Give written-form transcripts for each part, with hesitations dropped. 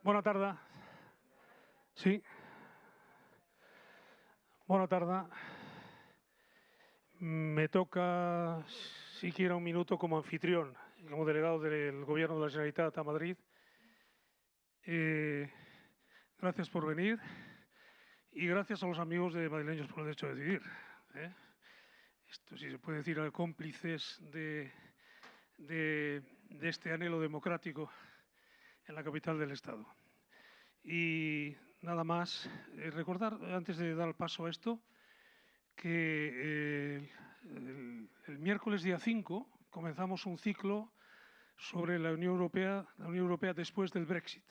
Bona tarda. Sí. Bona tarda. Me toca siquiera un minuto como anfitrión y como delegado del Gobierno de la Generalitat a Madrid. Gracias por venir y gracias a los amigos de Madrileños por el Derecho a Decidir. Esto, si se puede decir, a cómplices de este anhelo democrático en la capital del Estado. Y nada más, recordar, antes de dar el paso a esto, que el miércoles día 5 comenzamos un ciclo sobre la Unión Europea después del Brexit.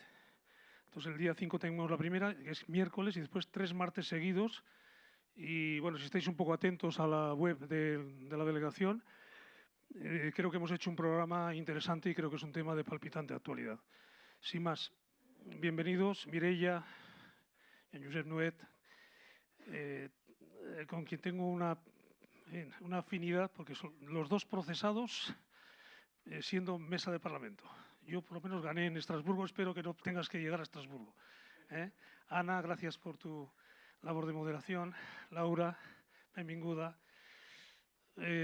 Entonces el día 5 tenemos la primera, que es miércoles, y después 3 martes seguidos. Y bueno, si estáis un poco atentos a la web de la delegación, creo que hemos hecho un programa interesante y creo que es un tema de palpitante actualidad. Sin más, bienvenidos, Mireia y Josep Nuet, con quien tengo una afinidad, porque son los dos procesados siendo mesa de Parlamento. Yo por lo menos gané en Estrasburgo, espero que no tengas que llegar a Estrasburgo. Ana, gracias por tu labor de moderación. Laura, benvinguda.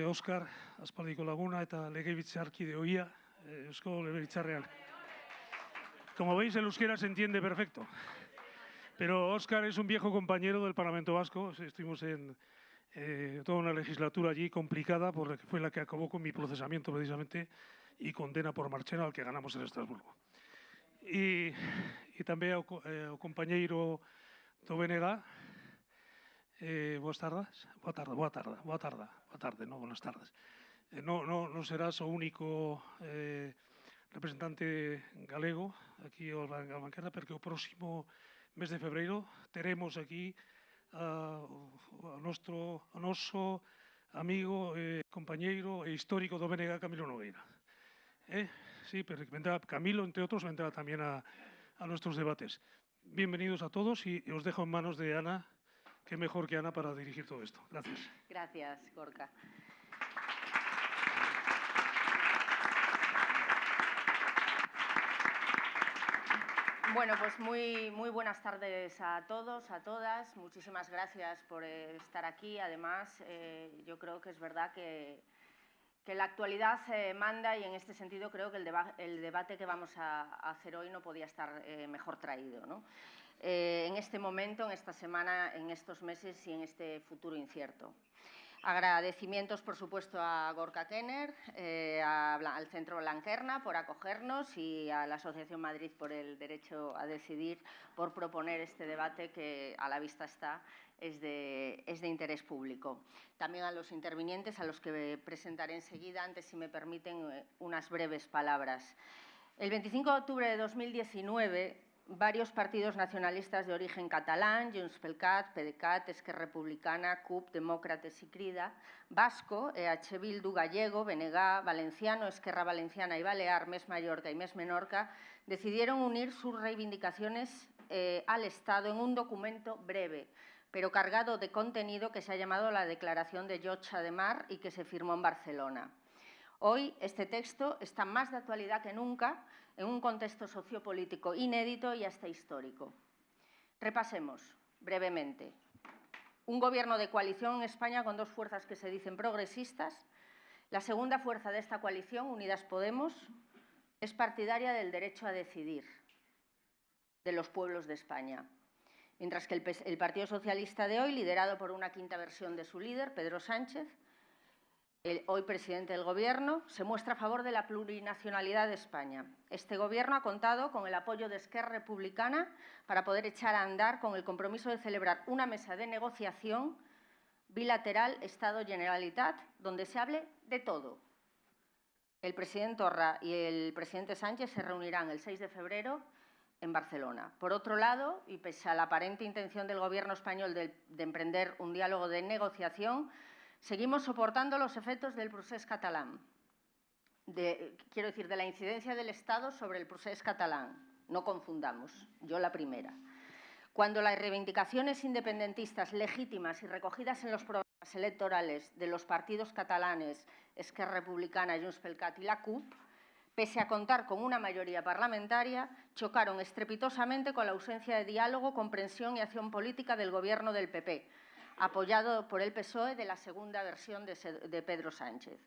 Óscar, aspaldiko laguna eta legebiltzarkide ohia, Eusko Legebiltzarrean. Como veis, el euskera se entiende perfecto. Pero Óscar es un viejo compañero del Parlamento Vasco. Estuvimos en toda una legislatura allí complicada, porque fue la que acabó con mi procesamiento precisamente y condena por Marchena, al que ganamos en Estrasburgo. Y también al compañero Dovenega. Buenas tardes. Boa tarde, no buenas tardes. No serás o único representante galego aquí a Banquera, porque o próximo mes de febreiro teremos aquí a noso amigo, compañeiro e histórico Dovenega, Camilo Nogueira. Sí, pero vendrá Camilo, entre otros, vendrá también a nuestros debates. Bienvenidos a todos y os dejo en manos de Ana. Qué mejor que Ana para dirigir todo esto. Gracias. Gracias, Gorka. Bueno, pues muy buenas tardes a todos, a todas. Muchísimas gracias por estar aquí. Además, yo creo que es verdad que la actualidad manda, y en este sentido creo que el debate que vamos a hacer hoy no podía estar mejor traído, ¿no? En este momento, en esta semana, en estos meses y en este futuro incierto. Agradecimientos, por supuesto, a Gorka Kenner, al Centro Blanquerna por acogernos y a la Asociación Madrid por el Derecho a Decidir por proponer este debate que, a la vista está, es de interés público. También a los intervinientes, a los que presentaré enseguida, antes, si me permiten, unas breves palabras. El 25 de octubre de 2019, varios partidos nacionalistas de origen catalán, Junts pel Cat, PDeCAT, Esquerra Republicana, CUP, Demócrates y Crida, vasco, EH Bildu, gallego, BNG, valenciano, Esquerra Valenciana y Balear, MES Mallorca y MES Menorca, decidieron unir sus reivindicaciones al Estado en un documento breve, pero cargado de contenido, que se ha llamado la Declaración de Llotja de Mar y que se firmó en Barcelona. Hoy este texto está más de actualidad que nunca, en un contexto sociopolítico inédito y hasta histórico. Repasemos brevemente. Un gobierno de coalición en España con dos fuerzas que se dicen progresistas. La segunda fuerza de esta coalición, Unidas Podemos, es partidaria del derecho a decidir de los pueblos de España. Mientras que el Partido Socialista de hoy, liderado por una quinta versión de su líder, Pedro Sánchez, el hoy presidente del Gobierno, se muestra a favor de la plurinacionalidad de España. Este Gobierno ha contado con el apoyo de Esquerra Republicana para poder echar a andar con el compromiso de celebrar una mesa de negociación bilateral Estado-Generalitat, donde se hable de todo. El presidente Torra y el presidente Sánchez se reunirán el 6 de febrero en Barcelona. Por otro lado, y pese a la aparente intención del Gobierno español de emprender un diálogo de negociación, seguimos soportando los efectos del procés catalán. Quiero decir, de la incidencia del Estado sobre el procés catalán. No confundamos, yo la primera. Cuando las reivindicaciones independentistas legítimas y recogidas en los programas electorales de los partidos catalanes, Esquerra Republicana, Junts pel Cat y la CUP, pese a contar con una mayoría parlamentaria, chocaron estrepitosamente con la ausencia de diálogo, comprensión y acción política del Gobierno del PP, apoyado por el PSOE de la segunda versión de Pedro Sánchez.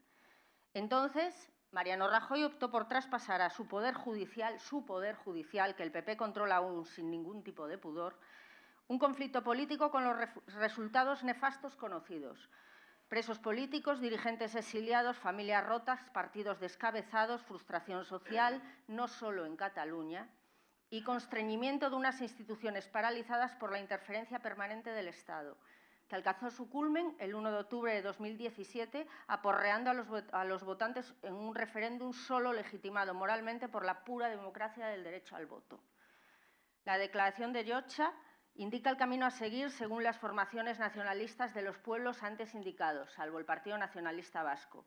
Entonces, Mariano Rajoy optó por traspasar a su poder judicial, que el PP controla aún sin ningún tipo de pudor, un conflicto político con los resultados nefastos conocidos. Presos políticos, dirigentes exiliados, familias rotas, partidos descabezados, frustración social, no solo en Cataluña, y constreñimiento de unas instituciones paralizadas por la interferencia permanente del Estado, que alcanzó su culmen el 1 de octubre de 2017, aporreando a los votantes en un referéndum solo legitimado moralmente por la pura democracia del derecho al voto. La declaración de Llotja indica el camino a seguir según las formaciones nacionalistas de los pueblos antes indicados, salvo el Partido Nacionalista Vasco,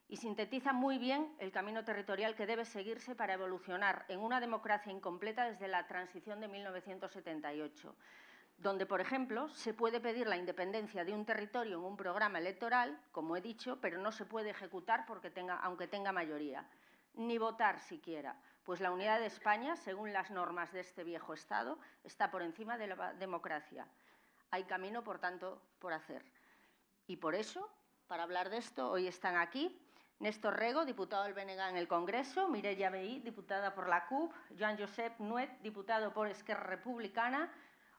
y sintetiza muy bien el camino territorial que debe seguirse para evolucionar en una democracia incompleta desde la transición de 1978, donde, por ejemplo, se puede pedir la independencia de un territorio en un programa electoral, como he dicho, pero no se puede ejecutar aunque tenga mayoría, ni votar siquiera, pues la unidad de España, según las normas de este viejo Estado, está por encima de la democracia. Hay camino, por tanto, por hacer. Y por eso, para hablar de esto, hoy están aquí Néstor Rego, diputado del BNG en el Congreso, Mireia Vehí, diputada por la CUP, Joan Josep Nuet, diputado por Esquerra Republicana,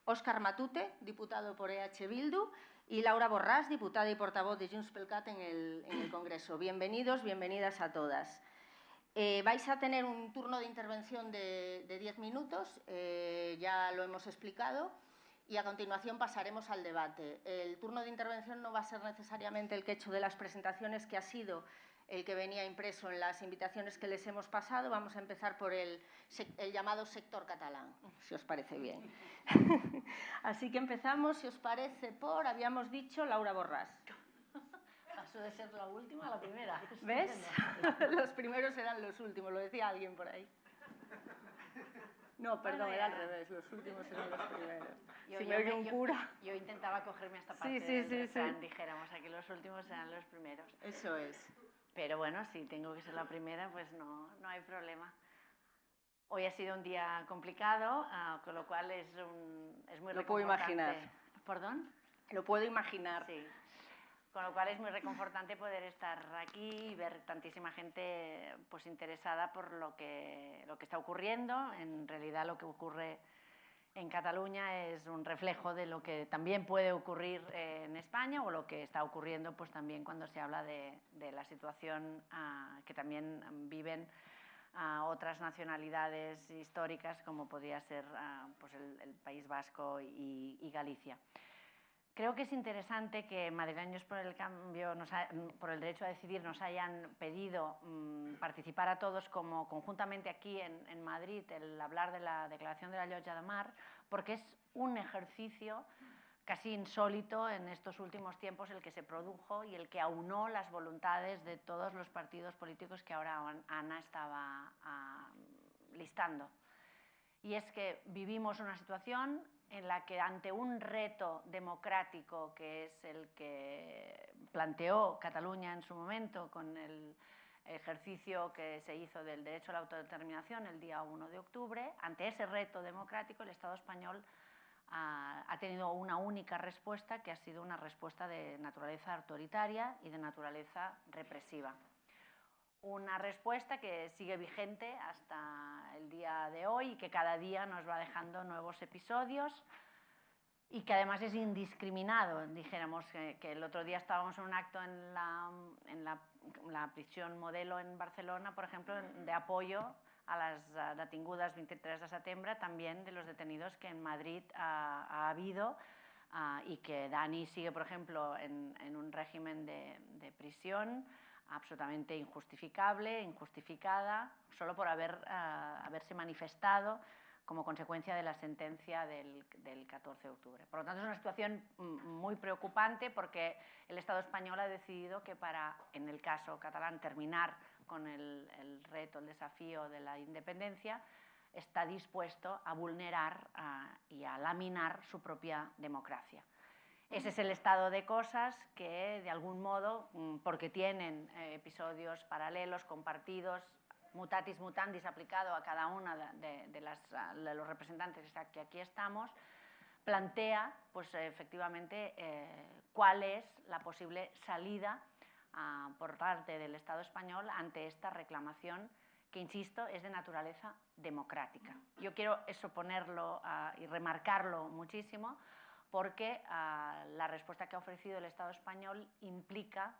Óscar Matute, diputado por EH Bildu, y Laura Borràs, diputada y portavoz de Junts pel Cat en el Congreso. Bienvenidos, bienvenidas a todas. Vais a tener un turno de intervención de 10 minutos, ya lo hemos explicado, y a continuación pasaremos al debate. El turno de intervención no va a ser necesariamente el que he hecho de las presentaciones, que ha sido el que venía impreso en las invitaciones que les hemos pasado. Vamos a empezar por el llamado sector catalán, si os parece bien. Así que empezamos, si os parece, por, habíamos dicho, Laura Borràs. Paso de ser la última a la primera. ¿Ves? Los primeros eran los últimos, lo decía alguien por ahí. No, perdón, Bueno, era al revés, los últimos eran los primeros. Si me yo, oye un cura... Yo intentaba cogerme esta parte sí, del refrán, dijéramos, aquí los últimos eran los primeros. Eso es. Pero bueno, si tengo que ser la primera, pues no hay problema. Hoy ha sido un día complicado, con lo cual es muy reconfortante. Lo puedo imaginar. ¿Perdón? Lo puedo imaginar. Sí. Con lo cual es muy reconfortante poder estar aquí y ver tantísima gente pues interesada por lo que está ocurriendo. En realidad lo que ocurre en Cataluña es un reflejo de lo que también puede ocurrir en España, o lo que está ocurriendo pues también cuando se habla de la situación que también viven otras nacionalidades históricas, como podría ser pues el País Vasco y Galicia. Creo que es interesante que Madrileños por el Cambio, por el Derecho a Decidir, nos hayan pedido participar a todos como conjuntamente aquí en Madrid, el hablar de la declaración de la Llotja de Mar, porque es un ejercicio casi insólito en estos últimos tiempos el que se produjo y el que aunó las voluntades de todos los partidos políticos que ahora Ana estaba listando. Y es que vivimos una situación en la que, ante un reto democrático, que es el que planteó Cataluña en su momento con el ejercicio que se hizo del derecho a la autodeterminación el día 1 de octubre, ante ese reto democrático el Estado español ha tenido una única respuesta, que ha sido una respuesta de naturaleza autoritaria y de naturaleza represiva. Una respuesta que sigue vigente hasta el día de hoy y que cada día nos va dejando nuevos episodios, y que además es indiscriminado. Dijéramos que el otro día estábamos en un acto en la prisión Modelo en Barcelona, por ejemplo, de apoyo a las detingudes 23 de setembre, también de los detenidos que en Madrid ha habido, y que Dani sigue, por ejemplo, en un régimen de prisión absolutamente injustificable, injustificada, solo por haberse manifestado como consecuencia de la sentencia del 14 de octubre. Por lo tanto, es una situación muy preocupante, porque el Estado español ha decidido que para, en el caso catalán, terminar con el reto, el desafío de la independencia, está dispuesto a vulnerar y a laminar su propia democracia. Ese es el estado de cosas que, de algún modo, porque tienen episodios paralelos, compartidos, mutatis mutandis aplicado a cada una de los representantes que aquí estamos, plantea pues, efectivamente cuál es la posible salida por parte del Estado español ante esta reclamación que, insisto, es de naturaleza democrática. Yo quiero eso ponerlo y remarcarlo muchísimo porque la respuesta que ha ofrecido el Estado español implica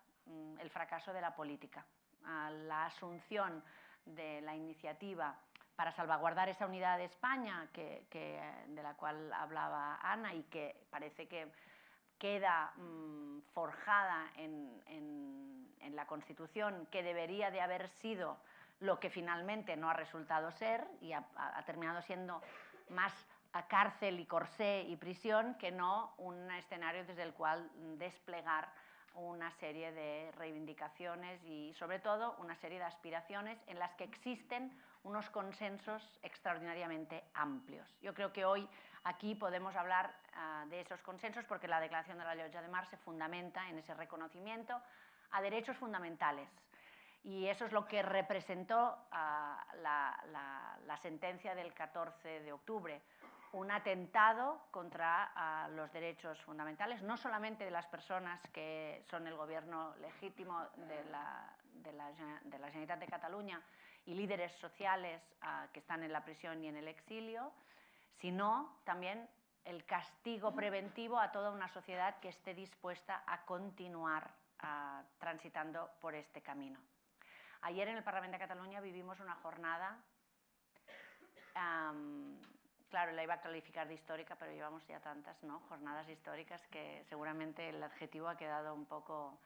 el fracaso de la política. La asunción de la iniciativa para salvaguardar esa unidad de España de la cual hablaba Ana y que parece que queda forjada en la Constitución, que debería de haber sido lo que finalmente no ha resultado ser y ha terminado siendo más a cárcel y corsé y prisión que no un escenario desde el cual desplegar una serie de reivindicaciones y, sobre todo, una serie de aspiraciones en las que existen unos consensos extraordinariamente amplios. Yo creo que hoy aquí podemos hablar de esos consensos porque la Declaración de la Llotja de Mar se fundamenta en ese reconocimiento a derechos fundamentales. Y eso es lo que representó la sentencia del 14 de octubre, un atentado contra los derechos fundamentales, no solamente de las personas que son el gobierno legítimo de la Generalitat de Cataluña y líderes sociales que están en la prisión y en el exilio, sino también el castigo preventivo a toda una sociedad que esté dispuesta a continuar transitando por este camino. Ayer en el Parlamento de Cataluña vivimos una jornada, claro, la iba a calificar de histórica, pero llevamos ya tantas, ¿no?, jornadas históricas que seguramente el adjetivo ha quedado un poco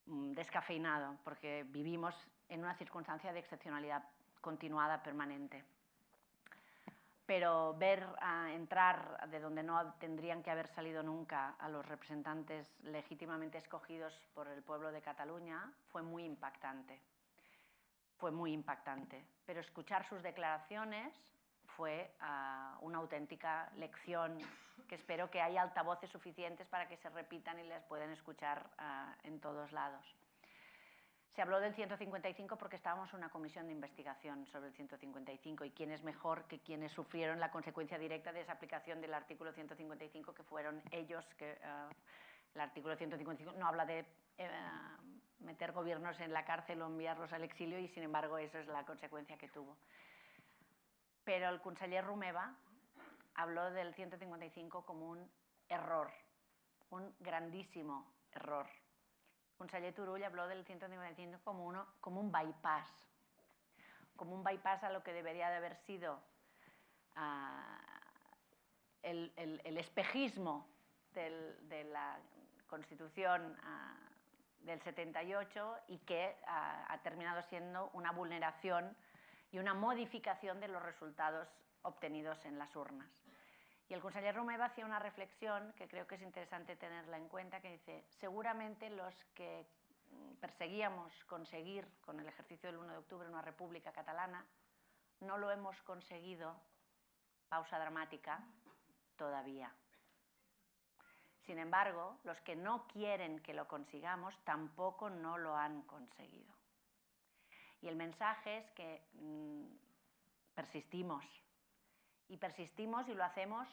descafeinado, porque vivimos en una circunstancia de excepcionalidad continuada, permanente. Pero ver entrar de donde no tendrían que haber salido nunca a los representantes legítimamente escogidos por el pueblo de Cataluña fue muy impactante. Fue muy impactante. Pero escuchar sus declaraciones fue una auténtica lección que espero que haya altavoces suficientes para que se repitan y las puedan escuchar en todos lados. Se habló del 155 porque estábamos en una comisión de investigación sobre el 155 y quién es mejor que quienes sufrieron la consecuencia directa de esa aplicación del artículo 155, que fueron ellos, que el artículo 155 no habla de meter gobiernos en la cárcel o enviarlos al exilio y, sin embargo, eso es la consecuencia que tuvo. Pero el conseller Romeva habló del 155 como un error, un grandísimo error. El conseller Turull habló del 155 como un bypass a lo que debería de haber sido el espejismo de la Constitución del 78 y que ha terminado siendo una vulneración y una modificación de los resultados obtenidos en las urnas. Y el conseller Romeva hacía una reflexión que creo que es interesante tenerla en cuenta, que dice: seguramente los que perseguíamos conseguir con el ejercicio del 1 de octubre una república catalana, no lo hemos conseguido, pausa dramática, todavía. Sin embargo, los que no quieren que lo consigamos tampoco no lo han conseguido. Y el mensaje es que persistimos. Y persistimos y lo hacemos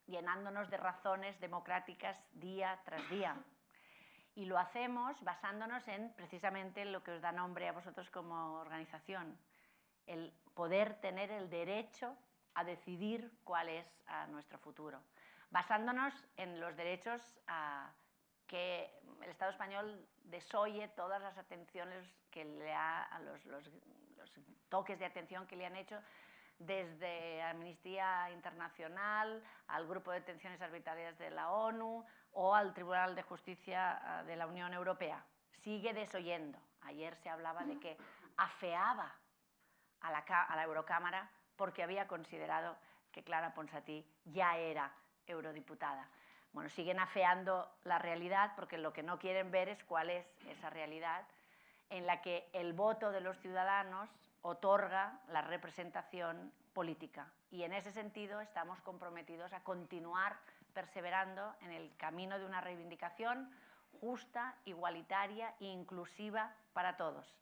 llenándonos de razones democráticas día tras día. Y lo hacemos basándonos en precisamente lo que os da nombre a vosotros como organización, el poder tener el derecho a decidir cuál es nuestro futuro. Basándonos en los derechos que el Estado español desoye todas las atenciones que los toques de atención que le han hecho, desde Amnistía Internacional al Grupo de Detenciones Arbitrarias de la ONU o al Tribunal de Justicia de la Unión Europea. Sigue desoyendo. Ayer se hablaba de que afeaba a la Eurocámara porque había considerado que Clara Ponsatí ya era eurodiputada. Bueno, siguen afeando la realidad porque lo que no quieren ver es cuál es esa realidad en la que el voto de los ciudadanos otorga la representación política. Y en ese sentido estamos comprometidos a continuar perseverando en el camino de una reivindicación justa, igualitaria e inclusiva para todos.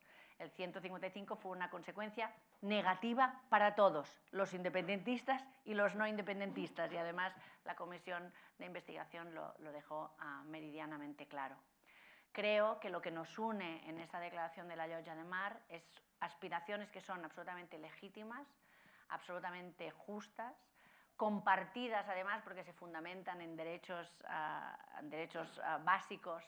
El 155 fue una consecuencia negativa para todos, los independentistas y los no independentistas, y además la comisión de investigación lo dejó meridianamente claro. Creo que lo que nos une en esta declaración de la Llotja de Mar es aspiraciones que son absolutamente legítimas, absolutamente justas, compartidas además porque se fundamentan en derechos básicos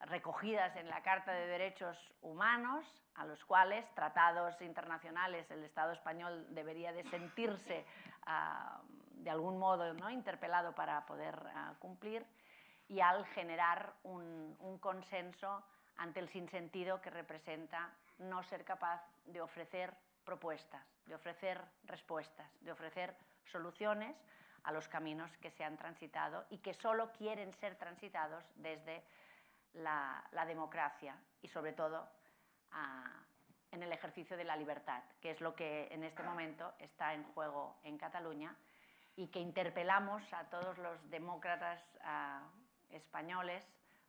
recogidas en la Carta de Derechos Humanos, a los cuales tratados internacionales el Estado español debería de sentirse de algún modo, ¿no?, interpelado para poder cumplir, y al generar un consenso ante el sinsentido que representa no ser capaz de ofrecer propuestas, de ofrecer respuestas, de ofrecer soluciones a los caminos que se han transitado y que solo quieren ser transitados desde la democracia y sobre todo en el ejercicio de la libertad, que es lo que en este momento está en juego en Cataluña, y que interpelamos a todos los demócratas españoles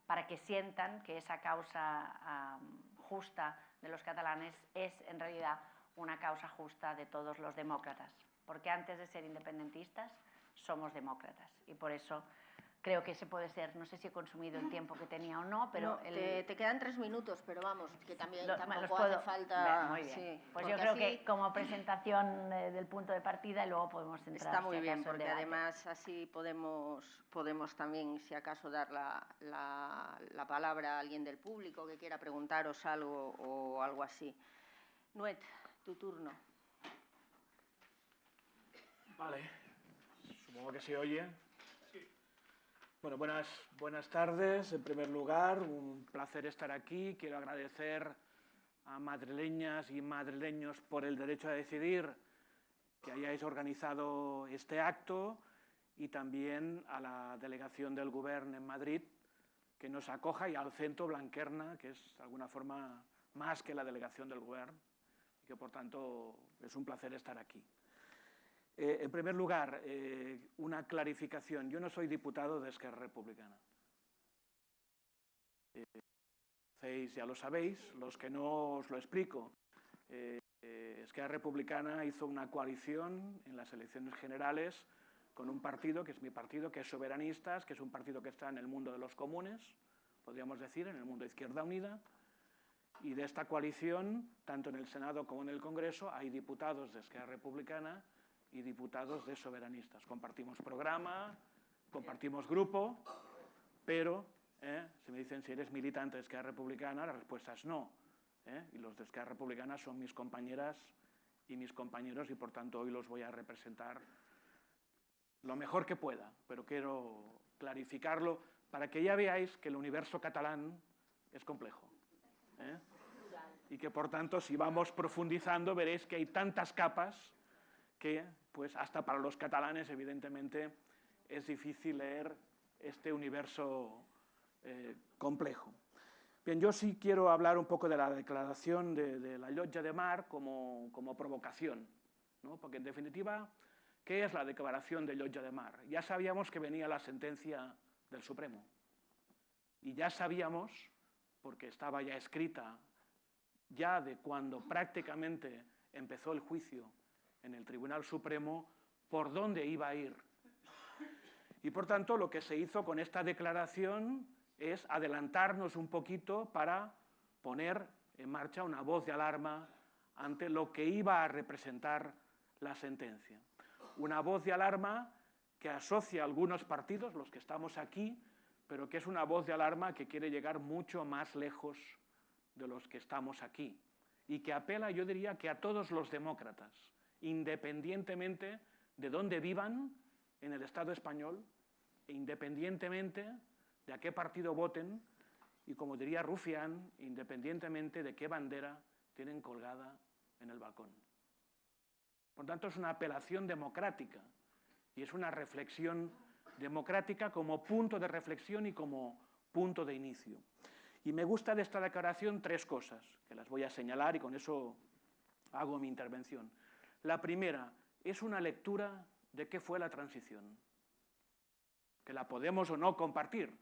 para que sientan que esa causa justa de los catalanes es en realidad una causa justa de todos los demócratas, porque antes de ser independentistas somos demócratas, y por eso creo que ese puede ser, no sé si he consumido el tiempo que tenía o no, pero... No, te quedan 3 minutos, pero vamos, que también tampoco puedo hace falta... Muy bien. Sí, pues yo creo que como presentación del punto de partida, y luego podemos entrar... Está muy bien, porque además así podemos también, si acaso, dar la palabra a alguien del público que quiera preguntaros algo o algo así. Nuet, tu turno. Vale, supongo que se oye. Bueno, buenas tardes. En primer lugar, un placer estar aquí. Quiero agradecer a madrileñas y madrileños por el derecho a decidir que hayáis organizado este acto, y también a la delegación del Govern en Madrid que nos acoja, y al Centro Blanquerna, que es de alguna forma más que la delegación del Govern, y que por tanto es un placer estar aquí. En primer lugar, una clarificación. Yo no soy diputado de Esquerra Republicana. Ya lo sabéis, los que no os lo explico. Esquerra Republicana hizo una coalición en las elecciones generales con un partido, que es mi partido, que es Soberanistas, que es un partido que está en el mundo de los comunes, podríamos decir, en el mundo de Izquierda Unida. Y de esta coalición, tanto en el Senado como en el Congreso, hay diputados de Esquerra Republicana y diputados de Soberanistas. Compartimos programa, compartimos grupo, pero si me dicen si eres militante de Esquerra Republicana, la respuesta es no. Y los de Esquerra Republicana son mis compañeras y mis compañeros, y por tanto hoy los voy a representar lo mejor que pueda, pero quiero clarificarlo para que ya veáis que el universo catalán es complejo. Y que por tanto, si vamos profundizando, veréis que hay tantas capas que, pues, hasta para los catalanes, evidentemente, es difícil leer este universo complejo. Bien, yo sí quiero hablar un poco de la declaración de la Llotja de Mar como provocación, ¿no? Porque, en definitiva, ¿qué es la declaración de Llotja de Mar? Ya sabíamos que venía la sentencia del Supremo. Y ya sabíamos, porque estaba ya escrita, ya de cuando prácticamente empezó el juicio en el Tribunal Supremo, por dónde iba a ir. Y por tanto, lo que se hizo con esta declaración es adelantarnos un poquito para poner en marcha una voz de alarma ante lo que iba a representar la sentencia. Una voz de alarma que asocia a algunos partidos, los que estamos aquí, pero que es una voz de alarma que quiere llegar mucho más lejos de los que estamos aquí, y que apela, yo diría, que a todos los demócratas, independientemente de dónde vivan en el Estado español, e independientemente de a qué partido voten, y como diría Rufián, independientemente de qué bandera tienen colgada en el balcón. Por tanto, es una apelación democrática, y es una reflexión democrática como punto de reflexión y como punto de inicio. Y me gusta de esta declaración 3 cosas, que las voy a señalar y con eso hago mi intervención. La primera, es una lectura de qué fue la transición, que la podemos o no compartir,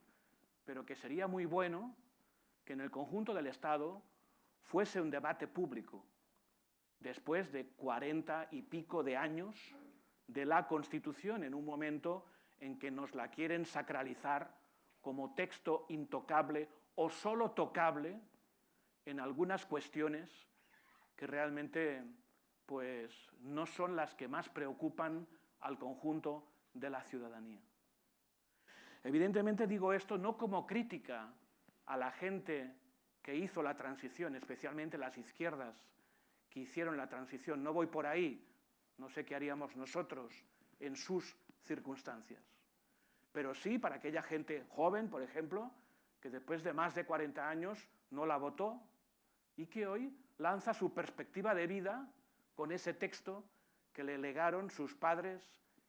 pero que sería muy bueno que en el conjunto del Estado fuese un debate público, después de 40 y pico de años de la Constitución, en un momento en que nos la quieren sacralizar como texto intocable o solo tocable en algunas cuestiones que realmente pues, no son las que más preocupan al conjunto de la ciudadanía. Evidentemente digo esto no como crítica a la gente que hizo la transición, especialmente las izquierdas que hicieron la transición. No voy por ahí, no sé qué haríamos nosotros en sus circunstancias. Pero sí para aquella gente joven, por ejemplo, que después de más de 40 años no la votó y que hoy lanza su perspectiva de vida con ese texto que le legaron sus padres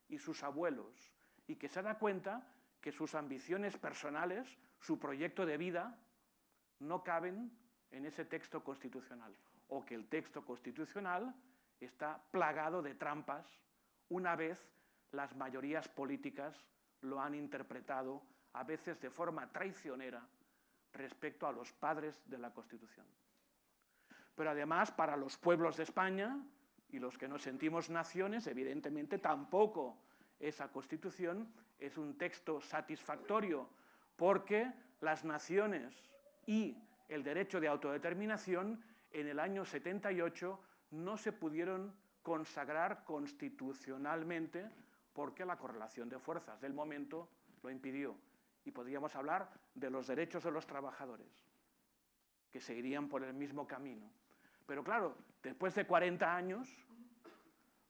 y sus abuelos y que se da cuenta que sus ambiciones personales, su proyecto de vida, no caben en ese texto constitucional o que el texto constitucional está plagado de trampas una vez las mayorías políticas lo han interpretado a veces de forma traicionera respecto a los padres de la Constitución. Pero además, para los pueblos de España y los que nos sentimos naciones, evidentemente tampoco esa Constitución es un texto satisfactorio, porque las naciones y el derecho de autodeterminación en el año 78 no se pudieron consagrar constitucionalmente porque la correlación de fuerzas del momento lo impidió. Y podríamos hablar de los derechos de los trabajadores, que seguirían por el mismo camino. Pero claro, después de 40 años,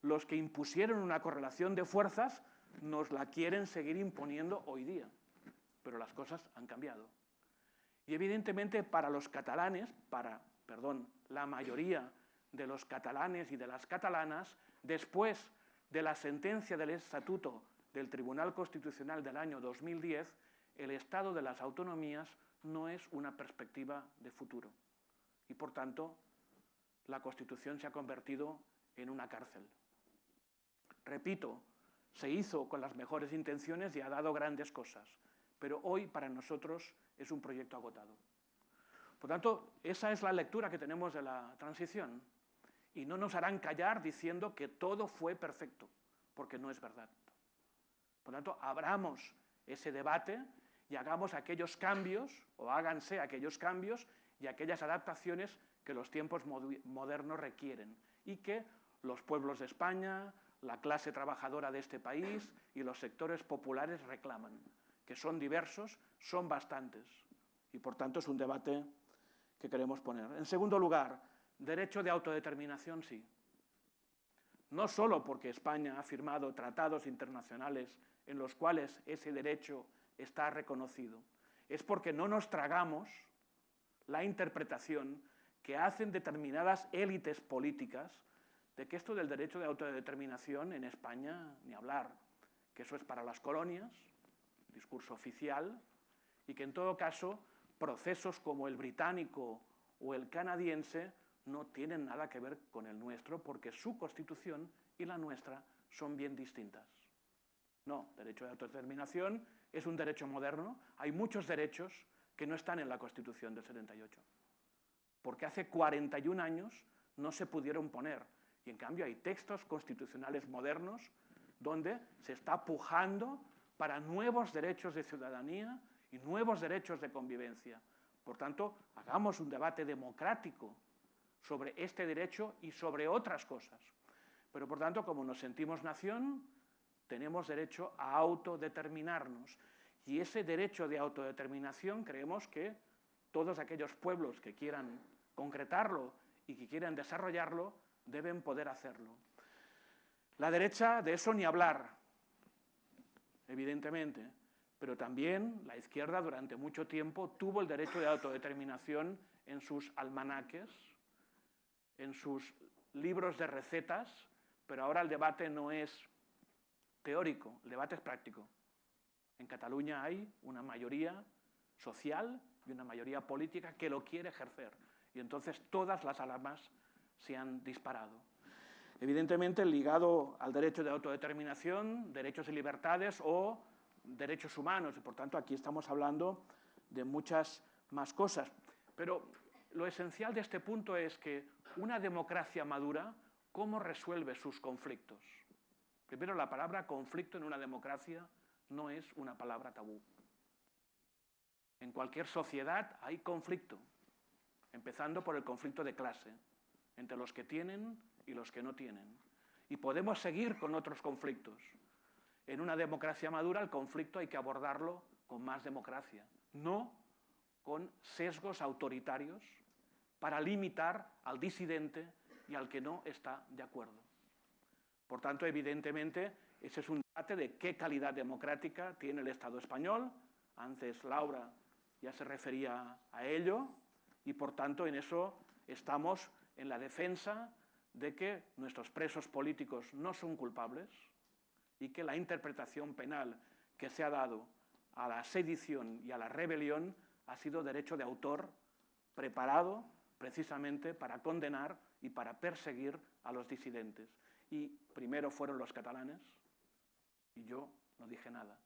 los que impusieron una correlación de fuerzas nos la quieren seguir imponiendo hoy día. Pero las cosas han cambiado. Y evidentemente para los catalanes, la mayoría de los catalanes y de las catalanas, después de la sentencia del Estatuto del Tribunal Constitucional del año 2010, el Estado de las autonomías no es una perspectiva de futuro. Y por tanto, la Constitución se ha convertido en una cárcel. Repito, se hizo con las mejores intenciones y ha dado grandes cosas, pero hoy para nosotros es un proyecto agotado. Por tanto, esa es la lectura que tenemos de la transición. Y no nos harán callar diciendo que todo fue perfecto, porque no es verdad. Por tanto, abramos ese debate y hagamos aquellos cambios, o háganse aquellos cambios y aquellas adaptaciones que los tiempos modernos requieren y que los pueblos de España, la clase trabajadora de este país y los sectores populares reclaman, que son diversos, son bastantes. Y por tanto es un debate que queremos poner. En segundo lugar, derecho de autodeterminación, sí. No solo porque España ha firmado tratados internacionales en los cuales ese derecho está reconocido, es porque no nos tragamos la interpretación que hacen determinadas élites políticas de que esto del derecho de autodeterminación en España, ni hablar, que eso es para las colonias, discurso oficial, y que en todo caso procesos como el británico o el canadiense no tienen nada que ver con el nuestro porque su Constitución y la nuestra son bien distintas. No, derecho de autodeterminación es un derecho moderno. Hay muchos derechos que no están en la Constitución del 78, porque hace 41 años no se pudieron poner. Y en cambio hay textos constitucionales modernos donde se está pujando para nuevos derechos de ciudadanía y nuevos derechos de convivencia. Por tanto, hagamos un debate democrático sobre este derecho y sobre otras cosas. Pero por tanto, como nos sentimos nación, tenemos derecho a autodeterminarnos. Y ese derecho de autodeterminación creemos que todos aquellos pueblos que quieran concretarlo y que quieran desarrollarlo deben poder hacerlo. La derecha, de eso ni hablar, evidentemente, pero también la izquierda durante mucho tiempo tuvo el derecho de autodeterminación en sus almanaques, en sus libros de recetas, pero ahora el debate no es teórico, el debate es práctico. En Cataluña hay una mayoría social y una mayoría política que lo quiere ejercer, y entonces todas las alarmas se han disparado. Evidentemente, ligado al derecho de autodeterminación, derechos y libertades o derechos humanos, y por tanto aquí estamos hablando de muchas más cosas. Pero lo esencial de este punto es que una democracia madura, ¿cómo resuelve sus conflictos? Primero, la palabra conflicto en una democracia no es una palabra tabú. En cualquier sociedad hay conflicto, empezando por el conflicto de clase, entre los que tienen y los que no tienen. Y podemos seguir con otros conflictos. En una democracia madura el conflicto hay que abordarlo con más democracia, no con sesgos autoritarios para limitar al disidente y al que no está de acuerdo. Por tanto, evidentemente, ese es un debate de qué calidad democrática tiene el Estado español. Antes Laura ya se refería a ello y, por tanto, en eso estamos en la defensa de que nuestros presos políticos no son culpables y que la interpretación penal que se ha dado a la sedición y a la rebelión ha sido derecho de autor preparado precisamente para condenar y para perseguir a los disidentes. Y primero fueron los catalanes y yo no dije nada.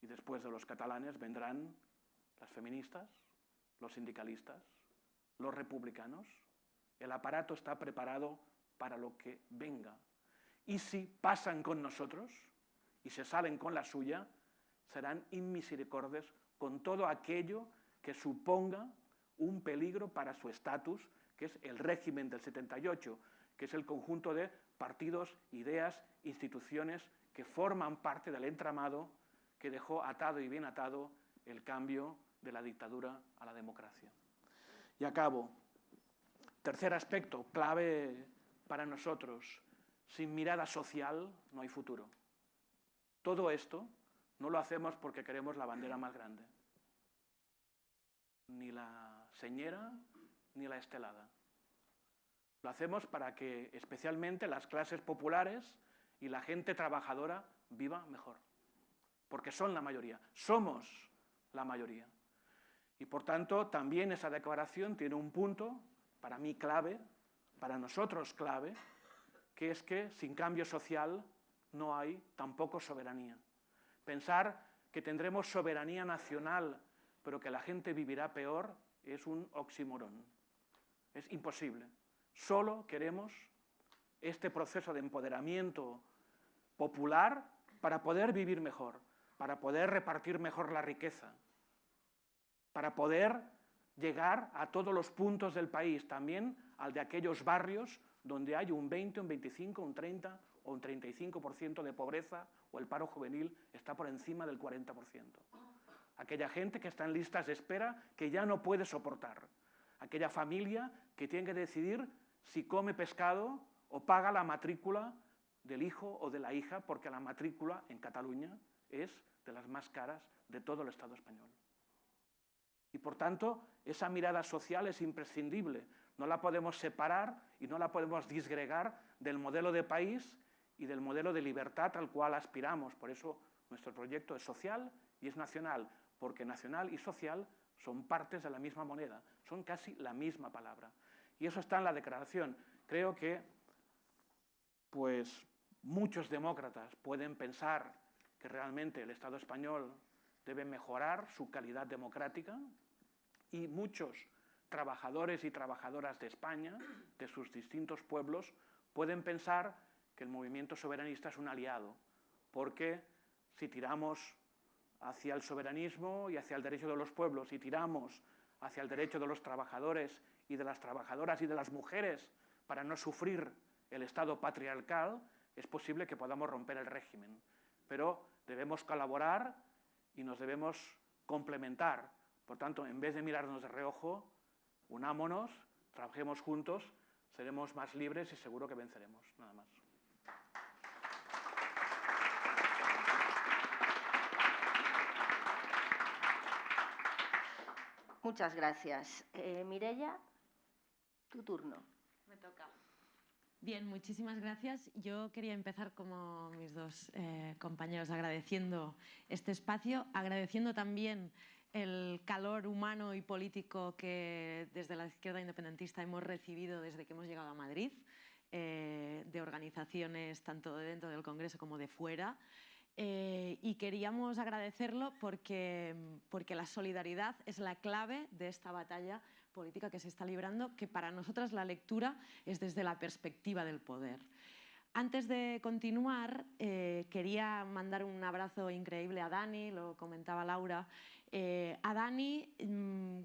Y después de los catalanes vendrán las feministas, los sindicalistas, los republicanos. El aparato está preparado para lo que venga. Y si pasan con nosotros y se salen con la suya, serán inmisericordios con todo aquello que suponga un peligro para su estatus, que es el régimen del 78, que es el conjunto de partidos, ideas, instituciones que forman parte del entramado que dejó atado y bien atado el cambio de la dictadura a la democracia. Y acabo. Tercer aspecto, clave para nosotros. Sin mirada social no hay futuro. Todo esto no lo hacemos porque queremos la bandera más grande. Ni la señera, ni la estelada. Lo hacemos para que especialmente las clases populares y la gente trabajadora viva mejor. Porque son la mayoría, somos la mayoría. Y por tanto, también esa declaración tiene un punto, para mí clave, para nosotros clave, que es que sin cambio social no hay tampoco soberanía. Pensar que tendremos soberanía nacional, pero que la gente vivirá peor, es un oxímoron. Es imposible. Solo queremos este proceso de empoderamiento popular para poder vivir mejor, para poder repartir mejor la riqueza, para poder llegar a todos los puntos del país, también al de aquellos barrios donde hay un 20, un 25, un 30 o un 35% de pobreza o el paro juvenil está por encima del 40%. Aquella gente que está en listas de espera que ya no puede soportar. Aquella familia que tiene que decidir si come pescado o paga la matrícula del hijo o de la hija, porque la matrícula en Cataluña es de las más caras de todo el Estado español. Y por tanto, esa mirada social es imprescindible. No la podemos separar y no la podemos disgregar del modelo de país y del modelo de libertad al cual aspiramos. Por eso nuestro proyecto es social y es nacional, porque nacional y social son partes de la misma moneda, son casi la misma palabra. Y eso está en la declaración. Creo que pues, muchos demócratas pueden pensar que realmente el Estado español debe mejorar su calidad democrática y muchos trabajadores y trabajadoras de España, de sus distintos pueblos, pueden pensar que el movimiento soberanista es un aliado, porque si tiramos hacia el soberanismo y hacia el derecho de los pueblos y tiramos hacia el derecho de los trabajadores y de las trabajadoras y de las mujeres para no sufrir el Estado patriarcal, es posible que podamos romper el régimen. Pero debemos colaborar y nos debemos complementar. Por tanto, en vez de mirarnos de reojo, unámonos, trabajemos juntos, seremos más libres y seguro que venceremos. Nada más. Muchas gracias. Mireia, tu turno. Me toca. Bien, muchísimas gracias. Yo quería empezar como mis dos compañeros agradeciendo este espacio, agradeciendo también el calor humano y político que desde la izquierda independentista hemos recibido desde que hemos llegado a Madrid, de organizaciones tanto de dentro del Congreso como de fuera. Y queríamos agradecerlo porque la solidaridad es la clave de esta batalla política que se está librando, que para nosotras la lectura es desde la perspectiva del poder. Antes de continuar, quería mandar un abrazo increíble a Dani, lo comentaba Laura. A Dani,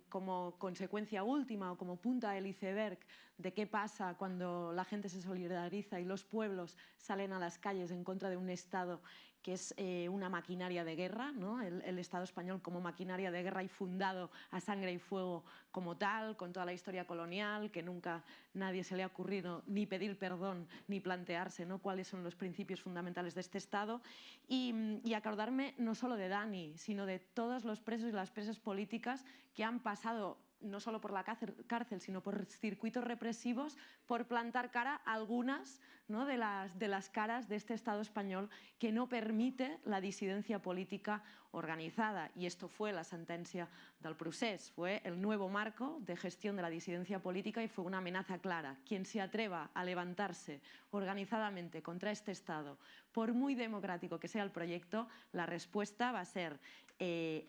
como consecuencia última o como punta del iceberg de qué pasa cuando la gente se solidariza y los pueblos salen a las calles en contra de un Estado que es una maquinaria de guerra, ¿no? El Estado español como maquinaria de guerra y fundado a sangre y fuego como tal, con toda la historia colonial, que nunca nadie se le ha ocurrido ni pedir perdón ni plantearse, ¿no?, cuáles son los principios fundamentales de este Estado. Y acordarme no solo de Dani, sino de todos los presos y las presas políticas que han pasado no solo por la cárcel, sino por circuitos represivos, por plantar cara a algunas, ¿no?, de las caras de este Estado español que no permite la disidencia política organizada. Y esto fue la sentencia del procés, fue el nuevo marco de gestión de la disidencia política y fue una amenaza clara. Quien se atreva a levantarse organizadamente contra este Estado, por muy democrático que sea el proyecto, la respuesta va a ser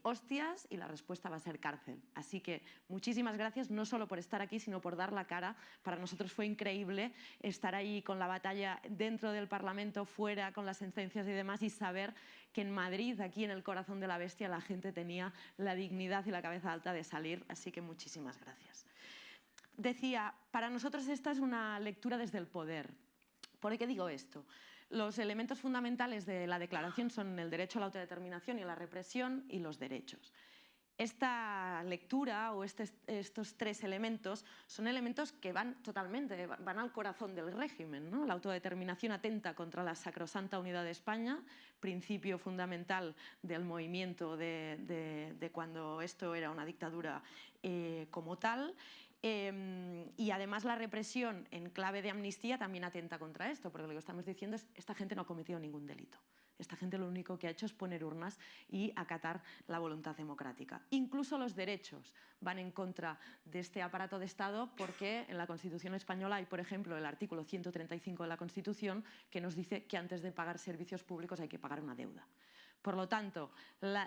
hostias y la respuesta va a ser cárcel. Así que muchísimas gracias, no solo por estar aquí, sino por dar la cara. Para nosotros fue increíble estar ahí con la batalla dentro del Parlamento, fuera, con las sentencias y demás, y saber que en Madrid, aquí en el corazón de la bestia, la gente tenía la dignidad y la cabeza alta de salir. Así que muchísimas gracias. Decía, para nosotros esta es una lectura desde el poder. ¿Por qué digo esto? Los elementos fundamentales de la declaración son el derecho a la autodeterminación y a la represión y los derechos. Esta lectura o estos tres elementos son elementos que van totalmente, van al corazón del régimen, ¿no? La autodeterminación atenta contra la sacrosanta unidad de España, principio fundamental del movimiento de cuando esto era una dictadura como tal. Y además la represión en clave de amnistía también atenta contra esto, porque lo que estamos diciendo es que esta gente no ha cometido ningún delito. Esta gente lo único que ha hecho es poner urnas y acatar la voluntad democrática. Incluso los derechos van en contra de este aparato de Estado porque en la Constitución española hay, por ejemplo, el artículo 135 de la Constitución que nos dice que antes de pagar servicios públicos hay que pagar una deuda. Por lo tanto,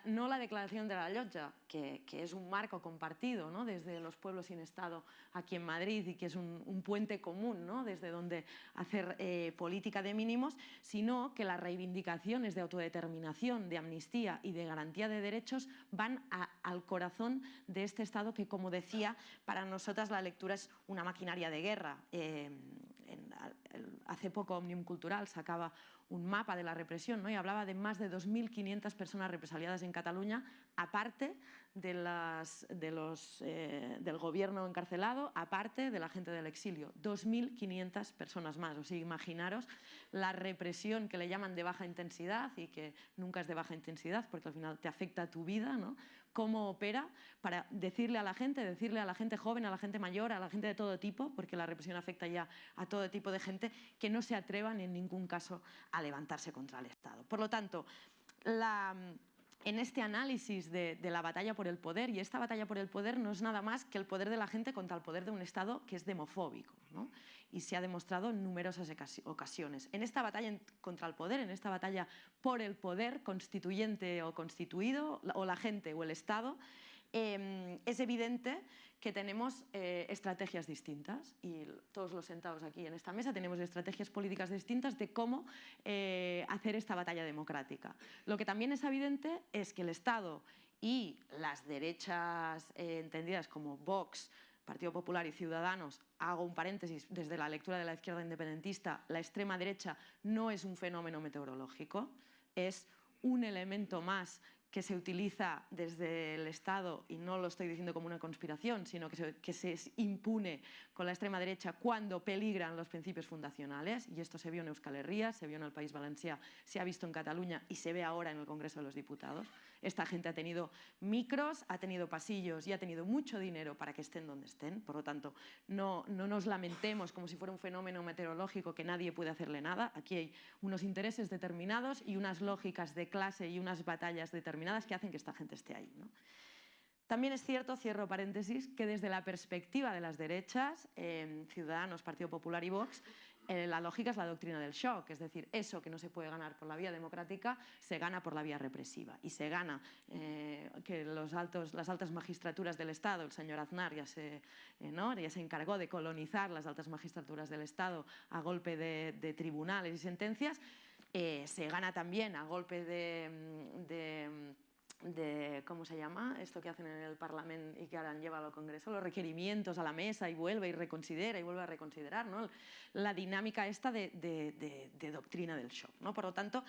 no la declaración de la Llotja, que es un marco compartido, ¿no?, desde los pueblos sin Estado aquí en Madrid y que es un puente común, ¿no?, desde donde hacer política de mínimos, sino que las reivindicaciones de autodeterminación, de amnistía y de garantía de derechos van al corazón de este Estado que, como decía, para nosotras la lectura es una maquinaria de guerra. Hace poco Òmnium Cultural sacaba un mapa de la represión, ¿no?, y hablaba de más de 2.500 personas represaliadas en Cataluña, aparte del gobierno encarcelado, aparte de la gente del exilio. 2.500 personas más. O sea, imaginaros la represión que le llaman de baja intensidad y que nunca es de baja intensidad porque al final te afecta a tu vida, ¿no?, cómo opera para decirle a la gente joven, a la gente mayor, a la gente de todo tipo, porque la represión afecta ya a todo tipo de gente, que no se atrevan en ningún caso a levantarse contra el Estado. Por lo tanto, en este análisis de la batalla por el poder, y esta batalla por el poder no es nada más que el poder de la gente contra el poder de un Estado que es demofóbico, ¿no?, y se ha demostrado en numerosas ocasiones. En esta batalla contra el poder, en esta batalla por el poder constituyente o constituido, o la gente o el Estado, es evidente que tenemos estrategias distintas y todos los sentados aquí en esta mesa tenemos estrategias políticas distintas de cómo hacer esta batalla democrática. Lo que también es evidente es que el Estado y las derechas entendidas como Vox, Partido Popular y Ciudadanos, hago un paréntesis desde la lectura de la izquierda independentista, la extrema derecha no es un fenómeno meteorológico, es un elemento más que se utiliza desde el Estado, y no lo estoy diciendo como una conspiración, sino que se impune con la extrema derecha cuando peligran los principios fundacionales, y esto se vio en Euskal Herria, se vio en el País Valencià, se ha visto en Cataluña y se ve ahora en el Congreso de los Diputados. Esta gente ha tenido micros, ha tenido pasillos y ha tenido mucho dinero para que estén donde estén. Por lo tanto, no nos lamentemos como si fuera un fenómeno meteorológico que nadie puede hacerle nada. Aquí hay unos intereses determinados y unas lógicas de clase y unas batallas determinadas que hacen que esta gente esté ahí, ¿no? También es cierto, cierro paréntesis, que desde la perspectiva de las derechas, Ciudadanos, Partido Popular y Vox, la lógica es la doctrina del shock, es decir, eso que no se puede ganar por la vía democrática se gana por la vía represiva y se gana que las altas magistraturas del Estado, el señor Aznar ya se encargó de colonizar las altas magistraturas del Estado a golpe de tribunales y sentencias, se gana también a golpe de ¿cómo se llama? Esto que hacen en el Parlamento y que ahora han llevado al Congreso, los requerimientos a la mesa y vuelve y reconsidera y vuelve a reconsiderar, ¿no? La dinámica esta de doctrina del shock, ¿no? Por lo tanto,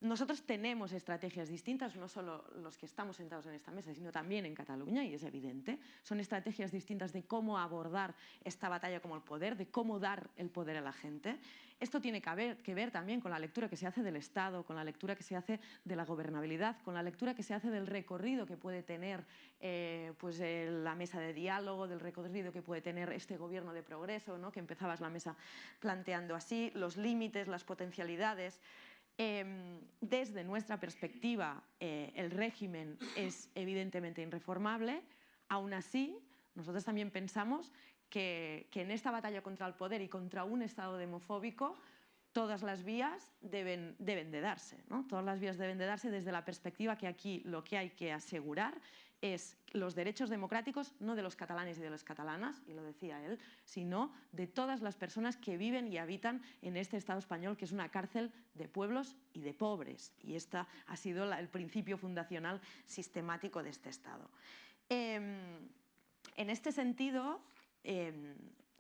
nosotros tenemos estrategias distintas, no solo los que estamos sentados en esta mesa, sino también en Cataluña, y es evidente. Son estrategias distintas de cómo abordar esta batalla como el poder, de cómo dar el poder a la gente. Esto tiene que ver también con la lectura que se hace del Estado, con la lectura que se hace de la gobernabilidad, con la lectura que se hace del recorrido que puede tener la mesa de diálogo, del recorrido que puede tener este gobierno de progreso, ¿no? Que empezabas la mesa planteando así, los límites, las potencialidades. Desde nuestra perspectiva, el régimen es evidentemente irreformable. Aún así, nosotros también pensamos que en esta batalla contra el poder y contra un Estado demofóbico, todas las vías deben de darse, ¿no? Todas las vías deben de darse desde la perspectiva que aquí lo que hay que asegurar es los derechos democráticos, no de los catalanes y de las catalanas, y lo decía él, sino de todas las personas que viven y habitan en este Estado español, que es una cárcel de pueblos y de pobres. Y este ha sido el principio fundacional sistemático de este Estado. En este sentido,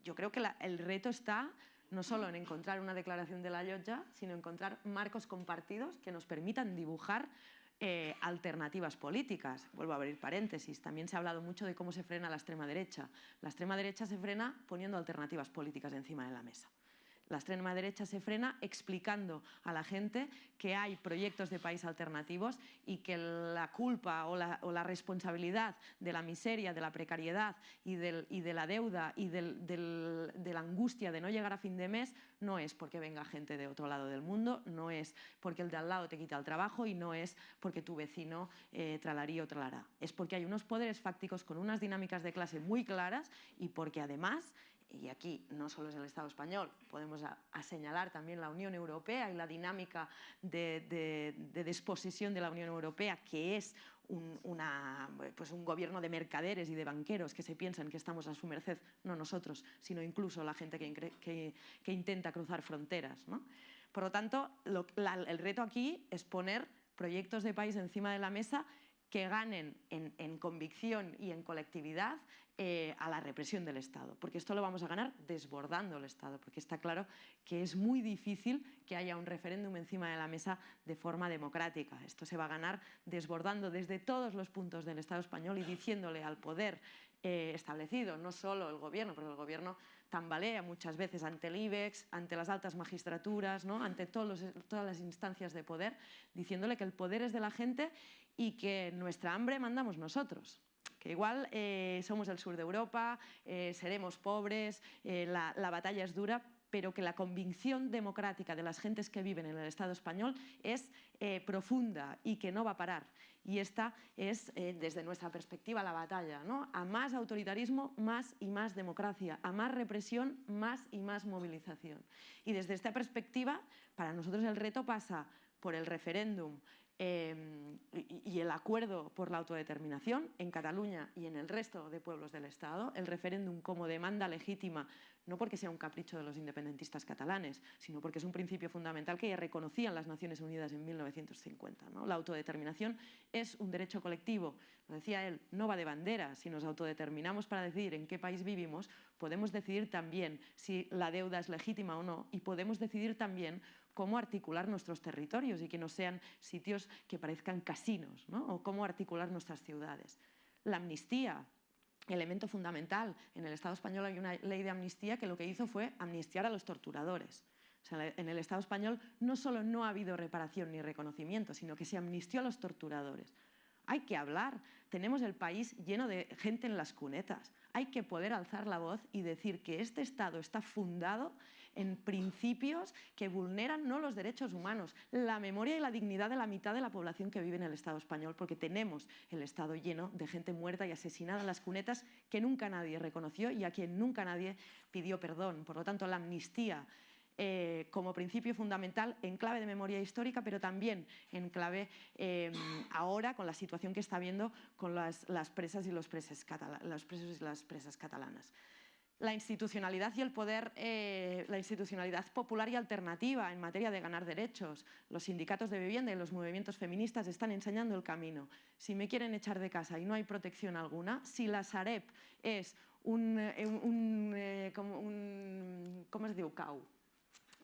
yo creo que el reto está no solo en encontrar una declaración de la Llotja, sino encontrar marcos compartidos que nos permitan dibujar alternativas políticas. Vuelvo a abrir paréntesis. También se ha hablado mucho de cómo se frena la extrema derecha. La extrema derecha se frena poniendo alternativas políticas encima de la mesa. La extrema derecha se frena explicando a la gente que hay proyectos de país alternativos y que la culpa o la responsabilidad de la miseria, de la precariedad y de la deuda y de la angustia de no llegar a fin de mes no es porque venga gente de otro lado del mundo, no es porque el de al lado te quita el trabajo y no es porque tu vecino tralarí o tralará. Es porque hay unos poderes fácticos con unas dinámicas de clase muy claras y porque además, y aquí no solo es el Estado español, podemos señalar también la Unión Europea y la dinámica de desposesión de la Unión Europea, que es un gobierno de mercaderes y de banqueros que se piensan que estamos a su merced, no nosotros, sino incluso la gente que intenta cruzar fronteras, ¿no? Por lo tanto, el reto aquí es poner proyectos de país encima de la mesa que ganen en convicción y en colectividad a la represión del Estado, porque esto lo vamos a ganar desbordando el Estado, porque está claro que es muy difícil que haya un referéndum encima de la mesa de forma democrática. Esto se va a ganar desbordando desde todos los puntos del Estado español y diciéndole al poder establecido, no solo el gobierno, porque el gobierno tambalea muchas veces ante el IBEX, ante las altas magistraturas, ¿no? Ante todas las instancias de poder, diciéndole que el poder es de la gente y que nuestra hambre mandamos nosotros. Que igual somos el sur de Europa, seremos pobres, la batalla es dura, pero que la convicción democrática de las gentes que viven en el Estado español es profunda y que no va a parar. Y esta es, desde nuestra perspectiva, la batalla, ¿no? A más autoritarismo, más y más democracia. A más represión, más y más movilización. Y desde esta perspectiva, para nosotros el reto pasa por el referéndum y el acuerdo por la autodeterminación en Cataluña y en el resto de pueblos del Estado, el referéndum como demanda legítima, no porque sea un capricho de los independentistas catalanes, sino porque es un principio fundamental que ya reconocían las Naciones Unidas en 1950, ¿no? La autodeterminación es un derecho colectivo, lo decía él, no va de bandera. Si nos autodeterminamos para decidir en qué país vivimos, podemos decidir también si la deuda es legítima o no y podemos decidir también cómo articular nuestros territorios y que no sean sitios que parezcan casinos, ¿no? O cómo articular nuestras ciudades. La amnistía, elemento fundamental. En el Estado español hay una ley de amnistía que lo que hizo fue amnistiar a los torturadores. O sea, en el Estado español no solo no ha habido reparación ni reconocimiento, sino que se amnistió a los torturadores. Hay que hablar. Tenemos el país lleno de gente en las cunetas. Hay que poder alzar la voz y decir que este Estado está fundado en principios que vulneran no los derechos humanos, la memoria y la dignidad de la mitad de la población que vive en el Estado español, porque tenemos el Estado lleno de gente muerta y asesinada en las cunetas que nunca nadie reconoció y a quien nunca nadie pidió perdón. Por lo tanto, la amnistía como principio fundamental en clave de memoria histórica, pero también en clave ahora con la situación que está habiendo con las presas y los presos y las presas catalanas. La institucionalidad y el poder, la institucionalidad popular y alternativa en materia de ganar derechos. Los sindicatos de vivienda y los movimientos feministas están enseñando el camino. Si me quieren echar de casa y no hay protección alguna, si la Sareb es ¿cómo es diu? Cau?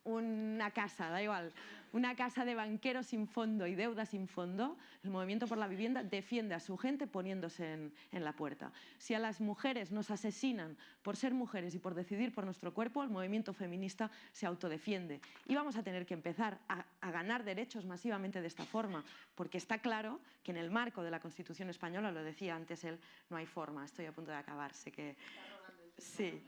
Una casa, da igual, una casa de banqueros sin fondo y deuda sin fondo, el movimiento por la vivienda defiende a su gente poniéndose en la puerta. Si a las mujeres nos asesinan por ser mujeres y por decidir por nuestro cuerpo, el movimiento feminista se autodefiende. Y vamos a tener que empezar a ganar derechos masivamente de esta forma, porque está claro que en el marco de la Constitución española, lo decía antes él, no hay forma. Estoy a punto de acabar, sé que... Sí.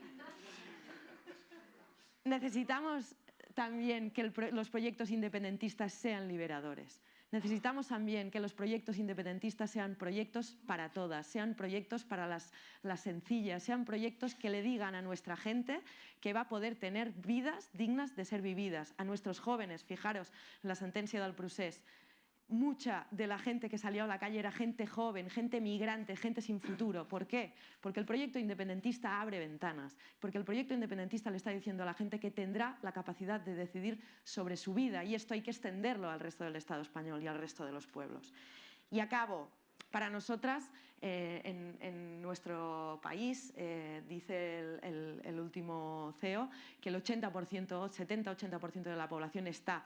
Necesitamos también que los proyectos independentistas sean liberadores. Necesitamos también que los proyectos independentistas sean proyectos para todas, sean proyectos para las sencillas, sean proyectos que le digan a nuestra gente que va a poder tener vidas dignas de ser vividas. A nuestros jóvenes, fijaros la sentencia del procés, mucha de la gente que salió a la calle era gente joven, gente migrante, gente sin futuro. ¿Por qué? Porque el proyecto independentista abre ventanas, porque el proyecto independentista le está diciendo a la gente que tendrá la capacidad de decidir sobre su vida, y esto hay que extenderlo al resto del Estado español y al resto de los pueblos. Y acabo. Para nosotras, en nuestro país, dice el último CEO, que el 80%, 70-80% de la población está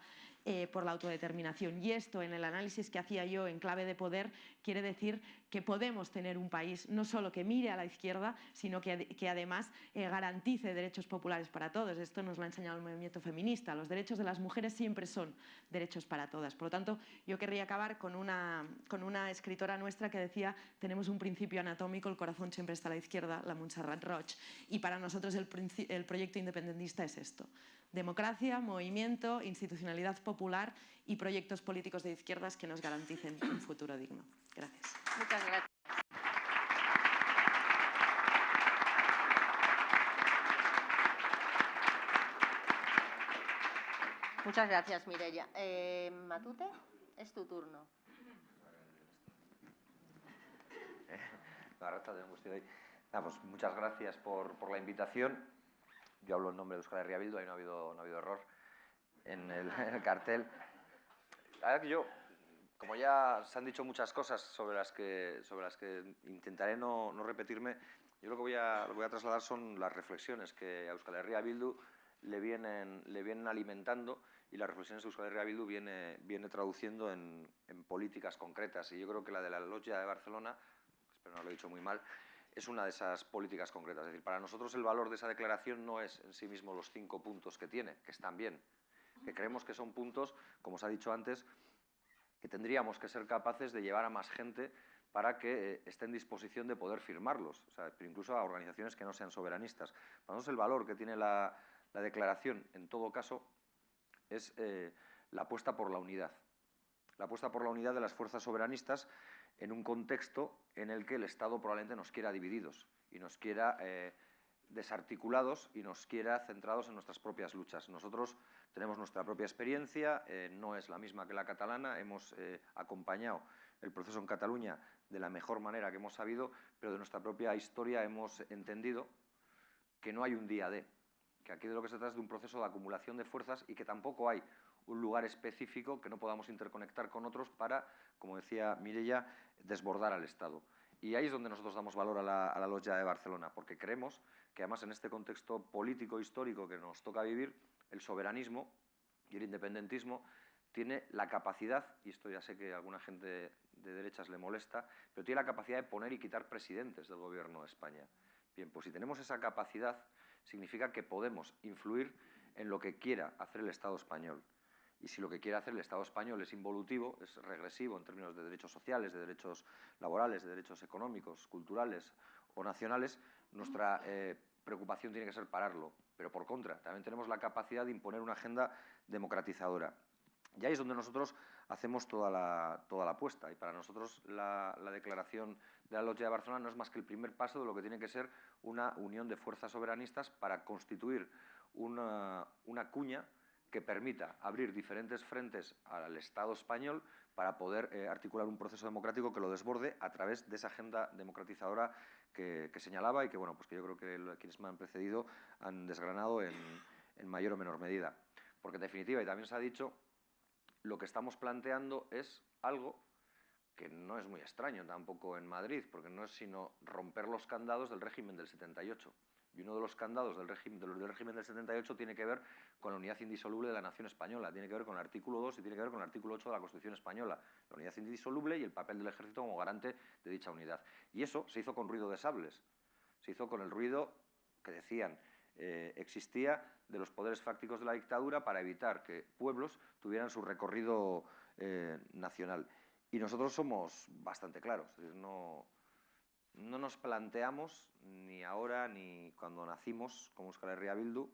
por la autodeterminación. Y esto, en el análisis que hacía yo en clave de poder, quiere decir que podemos tener un país no solo que mire a la izquierda, sino que además garantice derechos populares para todos. Esto nos lo ha enseñado el movimiento feminista. Los derechos de las mujeres siempre son derechos para todas. Por lo tanto, yo querría acabar con una escritora nuestra que decía: tenemos un principio anatómico, el corazón siempre está a la izquierda, la Montserrat Roig. Y para nosotros el proyecto independentista es esto: democracia, movimiento, institucionalidad popular y proyectos políticos de izquierdas que nos garanticen un futuro digno. Gracias. Muchas gracias. Muchas gracias, Mireia. Matute, es tu turno. Pues muchas gracias por la invitación. Yo hablo en nombre de Euskal Herria Bildu, ahí no ha habido error en el cartel. La verdad que yo, como ya se han dicho muchas cosas sobre las que intentaré no repetirme, yo lo que voy a trasladar son las reflexiones que a Euskal Herria Bildu le vienen alimentando, y las reflexiones que Euskal Herria Bildu viene traduciendo en políticas concretas. Y yo creo que la de la Lotja de Barcelona, espero no lo he dicho muy mal, es una de esas políticas concretas. Es decir, para nosotros el valor de esa declaración no es en sí mismo los 5 puntos que tiene, que están bien, que creemos que son puntos, como se ha dicho antes, que tendríamos que ser capaces de llevar a más gente para que esté en disposición de poder firmarlos, o sea, incluso a organizaciones que no sean soberanistas. Para nosotros el valor que tiene la declaración, en todo caso, es la apuesta por la unidad. La apuesta por la unidad de las fuerzas soberanistas en un contexto en el que el Estado probablemente nos quiera divididos y nos quiera desarticulados y nos quiera centrados en nuestras propias luchas. Nosotros tenemos nuestra propia experiencia, no es la misma que la catalana, hemos acompañado el proceso en Cataluña de la mejor manera que hemos sabido, pero de nuestra propia historia hemos entendido que no hay un día D, que aquí de lo que se trata es de un proceso de acumulación de fuerzas y que tampoco hay un lugar específico que no podamos interconectar con otros para, como decía Mireia, desbordar al Estado. Y ahí es donde nosotros damos valor a la Lotja de Barcelona, porque creemos que además en este contexto político histórico que nos toca vivir, el soberanismo y el independentismo tiene la capacidad, y esto ya sé que a alguna gente de derechas le molesta, pero tiene la capacidad de poner y quitar presidentes del Gobierno de España. Bien, pues si tenemos esa capacidad, significa que podemos influir en lo que quiera hacer el Estado español. Y si lo que quiere hacer el Estado español es involutivo, es regresivo en términos de derechos sociales, de derechos laborales, de derechos económicos, culturales o nacionales, nuestra preocupación tiene que ser pararlo. Pero por contra, también tenemos la capacidad de imponer una agenda democratizadora. Y ahí es donde nosotros hacemos toda la apuesta. Y para nosotros la declaración de la Lotja de Barcelona no es más que el primer paso de lo que tiene que ser una unión de fuerzas soberanistas para constituir una cuña que permita abrir diferentes frentes al Estado español para poder articular un proceso democrático que lo desborde a través de esa agenda democratizadora que señalaba y que, bueno, pues que yo creo que quienes me han precedido han desgranado en mayor o menor medida. Porque, en definitiva, y también se ha dicho, lo que estamos planteando es algo que no es muy extraño tampoco en Madrid, porque no es sino romper los candados del régimen del 78. Y uno de los candados del régimen del 78 tiene que ver con la unidad indisoluble de la nación española, tiene que ver con el artículo 2 y tiene que ver con el artículo 8 de la Constitución española, la unidad indisoluble y el papel del ejército como garante de dicha unidad. Y eso se hizo con ruido de sables, se hizo con el ruido que decían existía de los poderes fácticos de la dictadura para evitar que pueblos tuvieran su recorrido nacional. Y nosotros somos bastante claros, es decir, no nos planteamos, ni ahora ni cuando nacimos como Euskal Herria Bildu,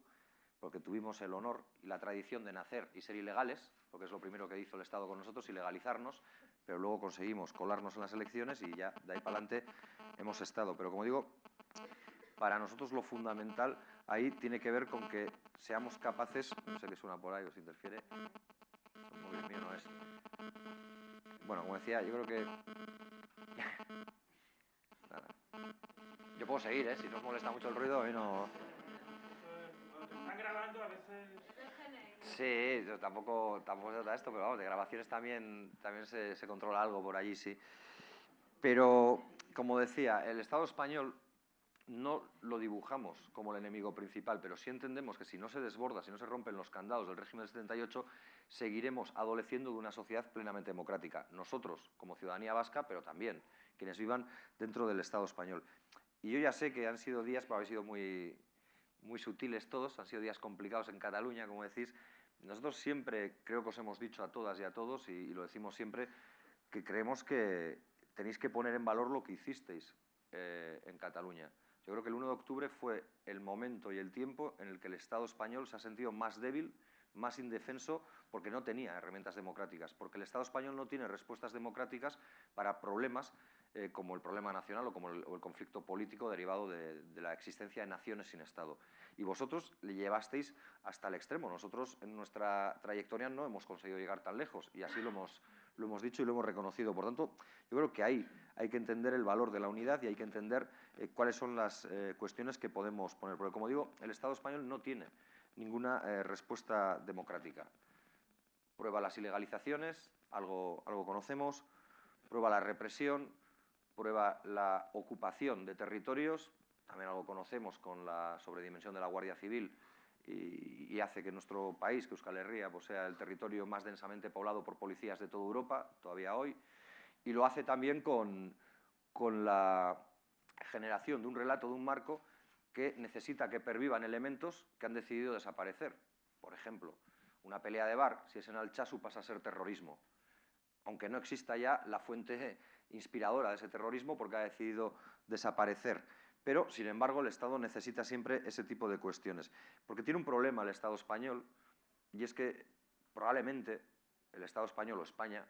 porque tuvimos el honor y la tradición de nacer y ser ilegales, porque es lo primero que hizo el Estado con nosotros, ilegalizarnos, pero luego conseguimos colarnos en las elecciones y ya de ahí para adelante hemos estado. Pero como digo, para nosotros lo fundamental ahí tiene que ver con que seamos capaces, no sé qué suena por ahí, os interfiere, el móvil mío no es. Bueno, como decía, yo creo que... Nada. Yo puedo seguir, ¿eh? Si no os molesta mucho el ruido, a mí no... Están grabando a veces... Sí, yo tampoco se trata de esto, pero vamos, de grabaciones también se controla algo por allí, sí. Pero, como decía, el Estado español no lo dibujamos como el enemigo principal, pero sí entendemos que si no se desborda, si no se rompen los candados del régimen del 78, seguiremos adoleciendo de una sociedad plenamente democrática. Nosotros, como ciudadanía vasca, pero también quienes vivan dentro del Estado español. Y yo ya sé que han sido días, pero habéis sido muy sutiles todos, han sido días complicados en Cataluña, como decís. Nosotros siempre, creo que os hemos dicho a todas y a todos, y lo decimos siempre, que creemos que tenéis que poner en valor lo que hicisteis en Cataluña. Yo creo que el 1 de octubre fue el momento y el tiempo en el que el Estado español se ha sentido más débil, más indefenso, porque no tenía herramientas democráticas, porque el Estado español no tiene respuestas democráticas para problemas como el problema nacional o como el conflicto político derivado de la existencia de naciones sin Estado. Y vosotros le llevasteis hasta el extremo. Nosotros en nuestra trayectoria no hemos conseguido llegar tan lejos y así lo hemos dicho y lo hemos reconocido. Por tanto, yo creo que ahí hay que entender el valor de la unidad y hay que entender cuáles son las cuestiones que podemos poner. Porque, como digo, el Estado español no tiene ninguna respuesta democrática. Prueba las ilegalizaciones, algo conocemos, prueba la represión, prueba la ocupación de territorios, también algo conocemos con la sobredimensión de la Guardia Civil y hace que nuestro país, que Euskal Herria, pues sea el territorio más densamente poblado por policías de toda Europa, todavía hoy, y lo hace también con la generación de un relato, de un marco que necesita que pervivan elementos que han decidido desaparecer. Por ejemplo, una pelea de bar, si es en Altsasu, pasa a ser terrorismo, aunque no exista ya la fuente inspiradora de ese terrorismo porque ha decidido desaparecer. Pero, sin embargo, el Estado necesita siempre ese tipo de cuestiones. Porque tiene un problema el Estado español, y es que probablemente el Estado español o España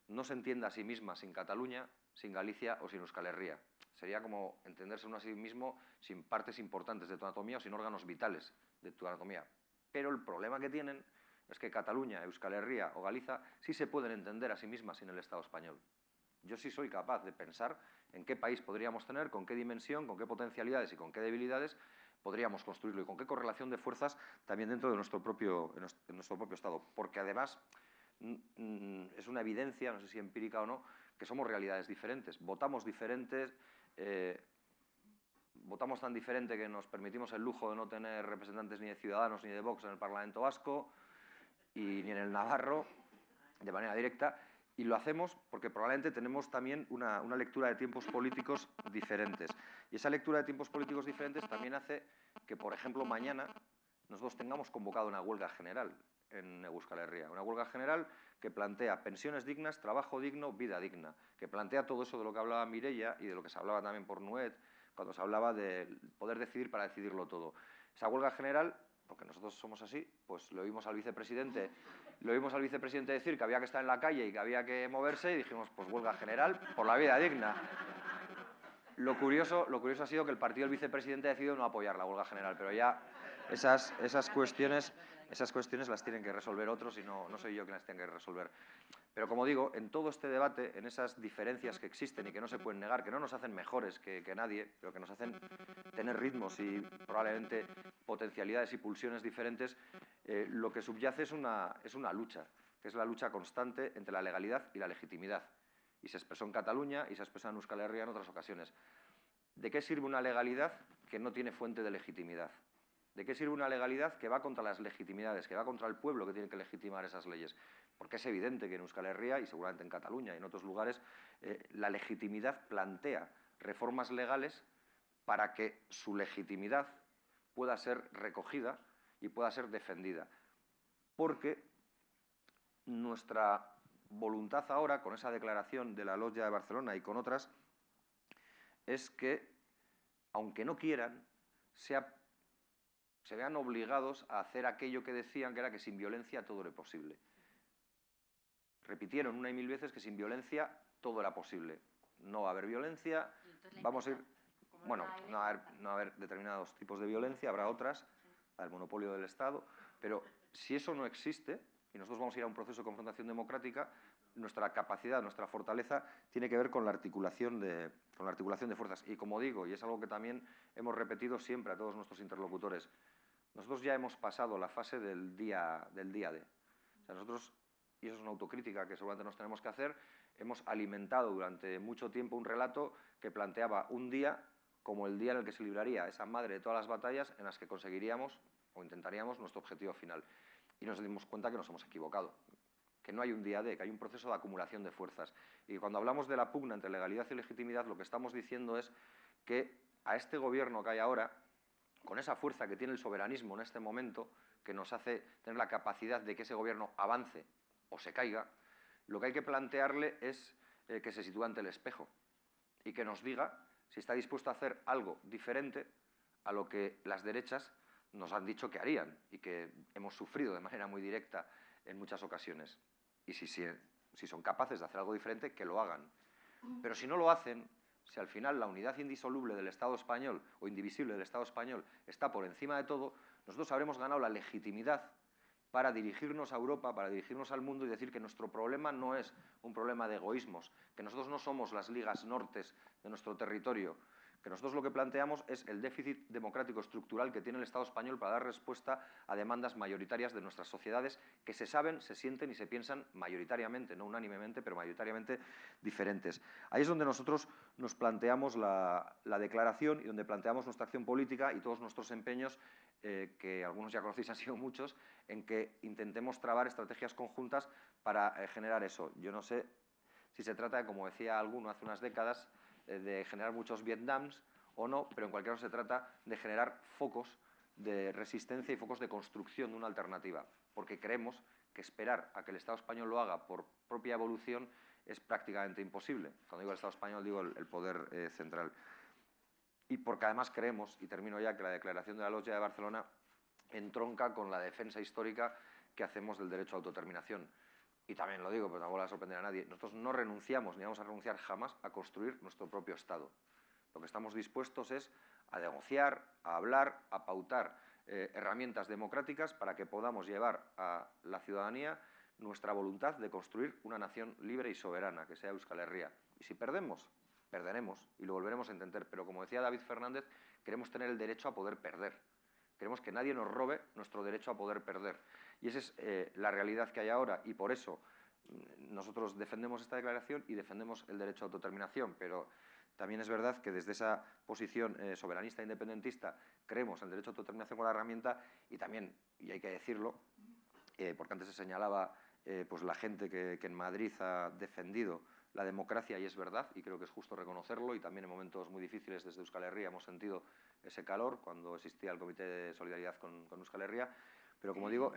no se entienda a sí misma sin Cataluña, sin Galicia o sin Euskal Herria. Sería como entenderse uno a sí mismo sin partes importantes de tu anatomía o sin órganos vitales de tu anatomía. Pero el problema que tienen es que Cataluña, Euskal Herria o Galicia sí se pueden entender a sí mismas sin el Estado español. Yo sí soy capaz de pensar en qué país podríamos tener, con qué dimensión, con qué potencialidades y con qué debilidades podríamos construirlo y con qué correlación de fuerzas también dentro de nuestro propio Estado. Porque además es una evidencia, no sé si empírica o no, que somos realidades diferentes. Votamos diferentes, votamos tan diferente que nos permitimos el lujo de no tener representantes ni de Ciudadanos ni de Vox en el Parlamento Vasco y ni en el Navarro de manera directa. Y lo hacemos porque probablemente tenemos también una lectura de tiempos políticos diferentes. Y esa lectura de tiempos políticos diferentes también hace que, por ejemplo, mañana nosotros tengamos convocado una huelga general en Euskal Herria. Una huelga general que plantea pensiones dignas, trabajo digno, vida digna. Que plantea todo eso de lo que hablaba Mireia y de lo que se hablaba también por Nuet, cuando se hablaba de poder decidir para decidirlo todo. Esa huelga general porque nosotros somos así, pues lo oímos al vicepresidente decir que había que estar en la calle y que había que moverse y dijimos, pues huelga general por la vida digna. Lo curioso ha sido que el partido del vicepresidente ha decidido no apoyar la huelga general, pero ya esas cuestiones las tienen que resolver otros y no soy yo quien las tenga que resolver. Pero como digo, en todo este debate, en esas diferencias que existen y que no se pueden negar, que no nos hacen mejores que nadie, pero que nos hacen tener ritmos y probablemente potencialidades y pulsiones diferentes, lo que subyace es una lucha, que es la lucha constante entre la legalidad y la legitimidad. Y se expresó en Cataluña y se ha expresado en Euskal Herria en otras ocasiones. ¿De qué sirve una legalidad que no tiene fuente de legitimidad? ¿De qué sirve una legalidad que va contra las legitimidades, que va contra el pueblo que tiene que legitimar esas leyes? Porque es evidente que en Euskal Herria y seguramente en Cataluña y en otros lugares la legitimidad plantea reformas legales para que su legitimidad pueda ser recogida y pueda ser defendida. Porque nuestra voluntad ahora, con esa declaración de la Lotja de Barcelona y con otras, es que, aunque no quieran, se vean obligados a hacer aquello que decían, que era que sin violencia todo era posible. Repitieron una y mil veces que sin violencia todo era posible. No va a haber violencia, vamos a ir... Bueno, no va a haber determinados tipos de violencia, habrá otras, el monopolio del Estado, pero si eso no existe, y nosotros vamos a ir a un proceso de confrontación democrática, nuestra capacidad, nuestra fortaleza, tiene que ver con la articulación de fuerzas. Y como digo, y es algo que también hemos repetido siempre a todos nuestros interlocutores, nosotros ya hemos pasado la fase del día D. O sea, nosotros, y eso es una autocrítica que seguramente nos tenemos que hacer, hemos alimentado durante mucho tiempo un relato que planteaba un día como el día en el que se libraría esa madre de todas las batallas en las que conseguiríamos o intentaríamos nuestro objetivo final. Y nos dimos cuenta que nos hemos equivocado, que no hay un día D, que hay un proceso de acumulación de fuerzas. Y cuando hablamos de la pugna entre legalidad y legitimidad, lo que estamos diciendo es que a este gobierno que hay ahora, con esa fuerza que tiene el soberanismo en este momento, que nos hace tener la capacidad de que ese gobierno avance o se caiga, lo que hay que plantearle es que se sitúe ante el espejo y que nos diga si está dispuesto a hacer algo diferente a lo que las derechas nos han dicho que harían y que hemos sufrido de manera muy directa en muchas ocasiones. Y si son capaces de hacer algo diferente, que lo hagan. Pero si no lo hacen, si al final la unidad indisoluble del Estado español o indivisible del Estado español está por encima de todo, nosotros habremos ganado la legitimidad para dirigirnos a Europa, para dirigirnos al mundo y decir que nuestro problema no es un problema de egoísmos, que nosotros no somos las ligas nortes de nuestro territorio, que nosotros lo que planteamos es el déficit democrático estructural que tiene el Estado español para dar respuesta a demandas mayoritarias de nuestras sociedades que se saben, se sienten y se piensan mayoritariamente, no unánimemente, pero mayoritariamente diferentes. Ahí es donde nosotros nos planteamos la declaración y donde planteamos nuestra acción política y todos nuestros empeños, que algunos ya conocéis, han sido muchos, en que intentemos trabar estrategias conjuntas para generar eso. Yo no sé si se trata de, como decía alguno hace unas décadas, de generar muchos Vietnams o no, pero en cualquier caso se trata de generar focos de resistencia y focos de construcción de una alternativa, porque creemos que esperar a que el Estado español lo haga por propia evolución es prácticamente imposible. Cuando digo el Estado español digo el poder central. Y porque además creemos, y termino ya, que la declaración de la Lotja de Barcelona entronca con la defensa histórica que hacemos del derecho a autodeterminación. Y también lo digo, pero tampoco va a sorprender a nadie, nosotros no renunciamos ni vamos a renunciar jamás a construir nuestro propio Estado. Lo que estamos dispuestos es a negociar, a hablar, a pautar herramientas democráticas para que podamos llevar a la ciudadanía nuestra voluntad de construir una nación libre y soberana, que sea Euskal Herria. Y si perdemos, perderemos y lo volveremos a intentar. Pero como decía David Fernández, queremos tener el derecho a poder perder. Queremos que nadie nos robe nuestro derecho a poder perder. Y esa es la realidad que hay ahora y por eso nosotros defendemos esta declaración y defendemos el derecho a autodeterminación, pero también es verdad que desde esa posición soberanista e independentista creemos en el derecho a autodeterminación con la herramienta y también, y hay que decirlo, porque antes se señalaba pues la gente que en Madrid ha defendido la democracia y es verdad, y creo que es justo reconocerlo, y también en momentos muy difíciles desde Euskal Herria hemos sentido ese calor cuando existía el Comité de Solidaridad con Euskal Herria, pero como digo,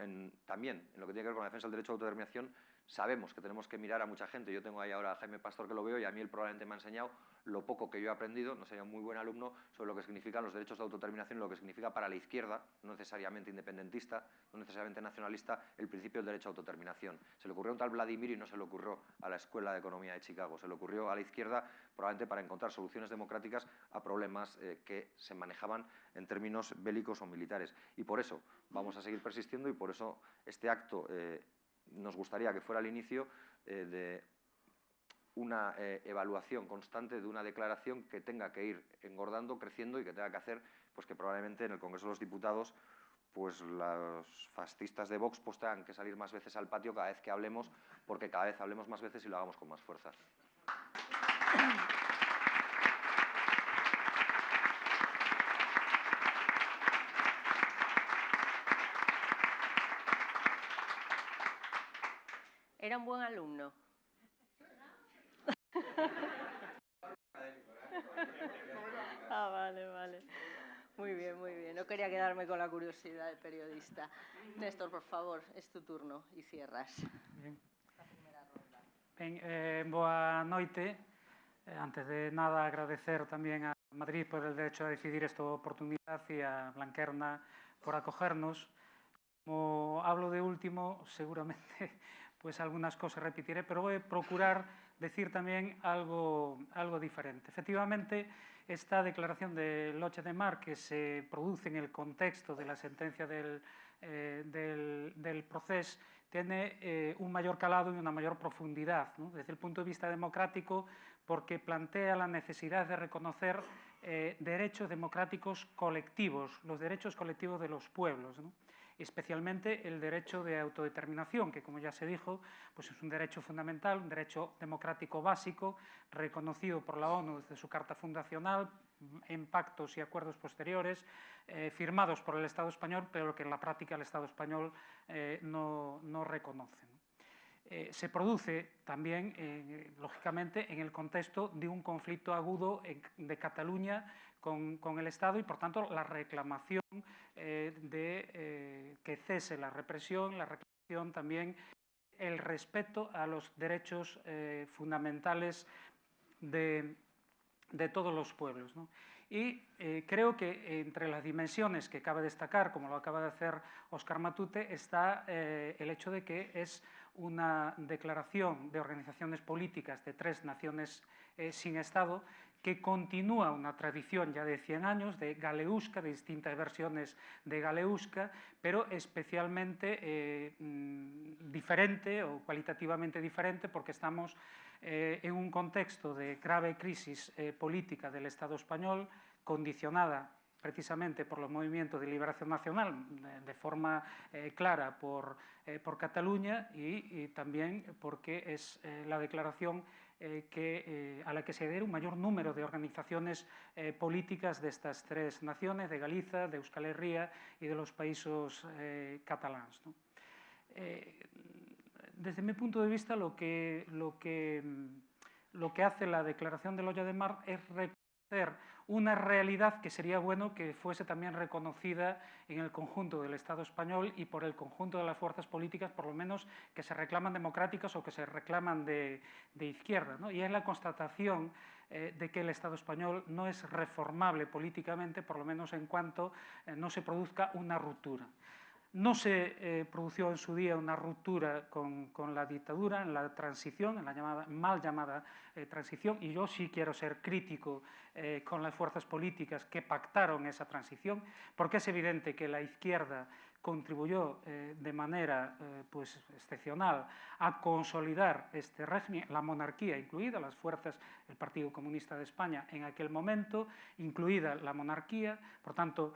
también en lo que tiene que ver con la defensa del derecho a autodeterminación sabemos que tenemos que mirar a mucha gente. Yo tengo ahí ahora a Jaime Pastor que lo veo y a mí él probablemente me ha enseñado lo poco que yo he aprendido, no sería un muy buen alumno, sobre lo que significan los derechos de autodeterminación y lo que significa para la izquierda, no necesariamente independentista, no necesariamente nacionalista, el principio del derecho a autodeterminación. Se le ocurrió a un tal Vladimir y no se le ocurrió a la Escuela de Economía de Chicago, se le ocurrió a la izquierda probablemente para encontrar soluciones democráticas a problemas que se manejaban en términos bélicos o militares. Y por eso vamos a seguir persistiendo y por eso este acto nos gustaría que fuera el inicio de una evaluación constante de una declaración que tenga que ir engordando, creciendo y que tenga que hacer pues que probablemente en el Congreso de los Diputados pues los fascistas de Vox pues tengan que salir más veces al patio cada vez que hablemos, porque cada vez hablemos más veces y lo hagamos con más fuerza. Era un buen alumno. Ah, vale, vale. Muy bien, muy bien. No quería quedarme con la curiosidad de periodista. Néstor, por favor, es tu turno y cierras. Bien. Ben, boa noite. Antes de nada, agradecer también a Madrid por el derecho a decidir esta oportunidad y a Blanquerna por acogernos. Como hablo de último, seguramente pues algunas cosas repetiré, pero voy a procurar decir también algo diferente. Efectivamente, esta declaración del 8 de marzo que se produce en el contexto de la sentencia del proceso tiene un mayor calado y una mayor profundidad, ¿no? Desde el punto de vista democrático, porque plantea la necesidad de reconocer derechos democráticos colectivos, los derechos colectivos de los pueblos, ¿no? Especialmente el derecho de autodeterminación, que como ya se dijo, pues es un derecho fundamental, un derecho democrático básico, reconocido por la ONU desde su Carta Fundacional, en pactos y acuerdos posteriores, firmados por el Estado español, pero que en la práctica el Estado español no reconoce, ¿no? Se produce también, lógicamente, en el contexto de un conflicto agudo de Cataluña con el Estado y, por tanto, la reclamación de que cese la represión también el respeto a los derechos fundamentales de todos los pueblos, ¿no? Y creo que entre las dimensiones que cabe destacar, como lo acaba de hacer Óscar Matute, está el hecho de que es una declaración de organizaciones políticas de 3 naciones sin Estado que continúa una tradición ya de 100 años de Galeusca, de distintas versiones de Galeusca, pero especialmente diferente o cualitativamente diferente porque estamos en un contexto de grave crisis política del Estado español, condicionada precisamente por los movimientos de liberación nacional, de forma clara por Cataluña y también porque es la declaración a la que se adhiere un mayor número de organizaciones políticas de estas 3 naciones, de Galicia, de Euskal Herria y de los países catalanes, ¿no? Desde mi punto de vista, lo que hace la declaración del 8 de marzo es reconocer una realidad que sería bueno que fuese también reconocida en el conjunto del Estado español y por el conjunto de las fuerzas políticas, por lo menos que se reclaman democráticas o que se reclaman de izquierda, ¿no? Y es la constatación de que el Estado español no es reformable políticamente, por lo menos en cuanto no se produzca una ruptura. No se produjo en su día una ruptura con la dictadura, en la transición, en la mal llamada transición, y yo sí quiero ser crítico con las fuerzas políticas que pactaron esa transición, porque es evidente que la izquierda contribuyó de manera pues, excepcional a consolidar este régimen, la monarquía incluida, las fuerzas, el Partido Comunista de España en aquel momento, incluida la monarquía. Por tanto,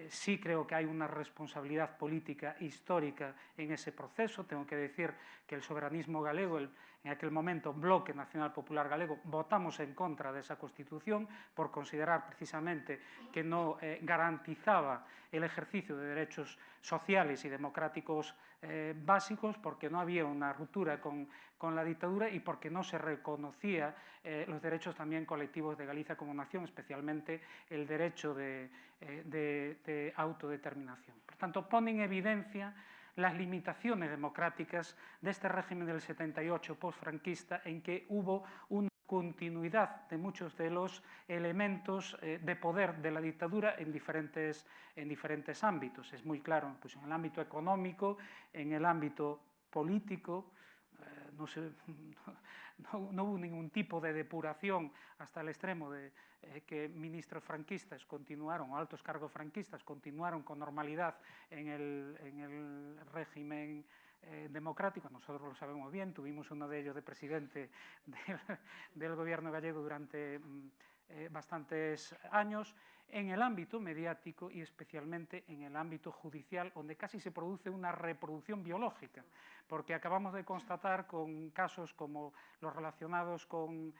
sí creo que hay una responsabilidad política histórica en ese proceso. Tengo que decir que el soberanismo galego, en aquel momento Bloque Nacional Popular Galego, votamos en contra de esa Constitución por considerar precisamente que no garantizaba el ejercicio de derechos sociales y democráticos básicos, porque no había una ruptura con la dictadura y porque no se reconocía los derechos también colectivos de Galicia como nación, especialmente el derecho de autodeterminación. Por tanto, pone en evidencia las limitaciones democráticas de este régimen del 78 postfranquista, en que hubo una continuidad de muchos de los elementos de poder de la dictadura en diferentes ámbitos. Es muy claro, pues en el ámbito económico, en el ámbito político, no hubo ningún tipo de depuración hasta el extremo de que ministros franquistas continuaron, o altos cargos franquistas continuaron con normalidad en el régimen democrático. Nosotros lo sabemos bien, tuvimos uno de ellos de presidente del gobierno gallego durante bastantes años. En el ámbito mediático y especialmente en el ámbito judicial, donde casi se produce una reproducción biológica, porque acabamos de constatar con casos como los relacionados con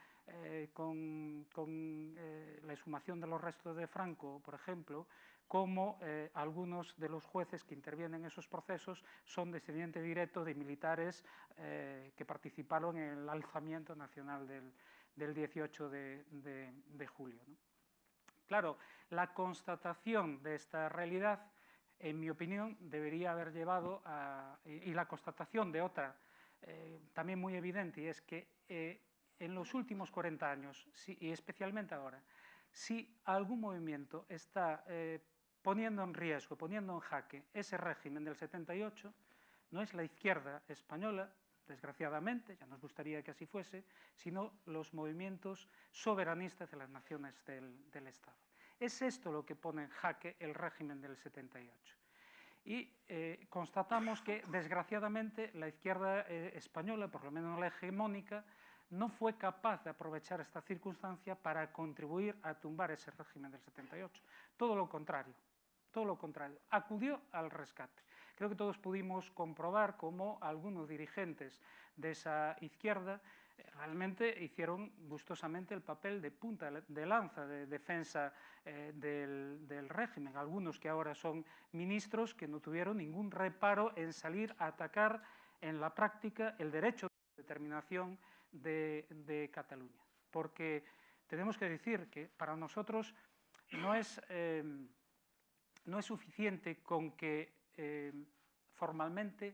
la exhumación de los restos de Franco, por ejemplo, como algunos de los jueces que intervienen en esos procesos son descendientes directos de militares que participaron en el alzamiento nacional del 18 de julio, ¿no? Claro, la constatación de esta realidad, en mi opinión, debería haber llevado a... y la constatación de otra, también muy evidente, y es que en los últimos 40 años, y especialmente ahora, si algún movimiento está poniendo en riesgo, poniendo en jaque ese régimen del 78, no es la izquierda española, desgraciadamente, ya nos gustaría que así fuese, sino los movimientos soberanistas de las naciones del Estado. Es esto lo que pone en jaque el régimen del 78. Y constatamos que, desgraciadamente, la izquierda española, por lo menos la hegemónica, no fue capaz de aprovechar esta circunstancia para contribuir a tumbar ese régimen del 78. Todo lo contrario, acudió al rescate. Creo que todos pudimos comprobar cómo algunos dirigentes de esa izquierda realmente hicieron gustosamente el papel de punta de lanza de defensa del régimen. Algunos que ahora son ministros que no tuvieron ningún reparo en salir a atacar en la práctica el derecho de determinación de Cataluña. Porque tenemos que decir que para nosotros no es suficiente con que formalmente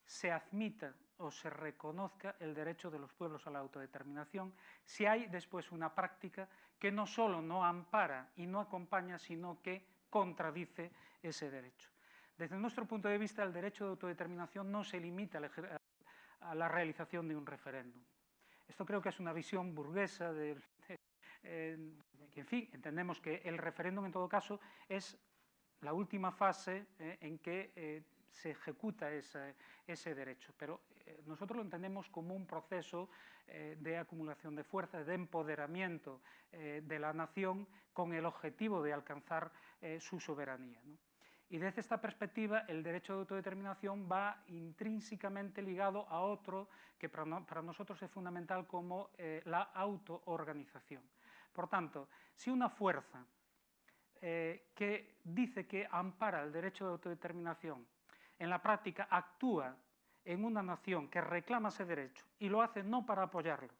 se admita o se reconozca el derecho de los pueblos a la autodeterminación si hay después una práctica que no solo no ampara y no acompaña, sino que contradice ese derecho. Desde nuestro punto de vista, el derecho de autodeterminación no se limita a la realización de un referéndum. Esto creo que es una visión burguesa en fin, entendemos que el referéndum en todo caso es la última fase en que se ejecuta ese derecho, pero nosotros lo entendemos como un proceso de acumulación de fuerzas, de empoderamiento de la nación con el objetivo de alcanzar su soberanía, ¿no? Y desde esta perspectiva, el derecho de autodeterminación va intrínsecamente ligado a otro que para nosotros es fundamental, como la autoorganización. Por tanto, si una fuerza que dice que ampara el derecho de autodeterminación, en la práctica actúa en una nación que reclama ese derecho y lo hace no para apoyarlo,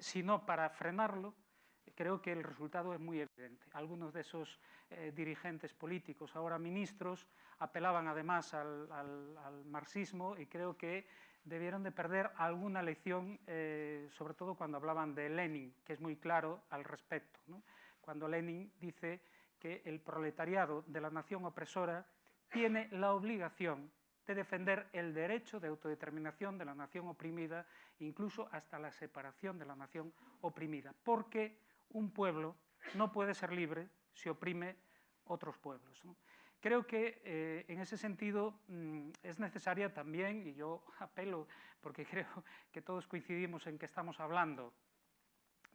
sino para frenarlo, creo que el resultado es muy evidente. Algunos de esos dirigentes políticos, ahora ministros, apelaban además al marxismo y creo que debieron de perder alguna lección, sobre todo cuando hablaban de Lenin, que es muy claro al respecto, ¿no? Cuando Lenin dice que el proletariado de la nación opresora tiene la obligación de defender el derecho de autodeterminación de la nación oprimida, incluso hasta la separación de la nación oprimida, porque un pueblo no puede ser libre si oprime otros pueblos, ¿no? Creo que en ese sentido es necesaria también, y yo apelo porque creo que todos coincidimos en que estamos hablando,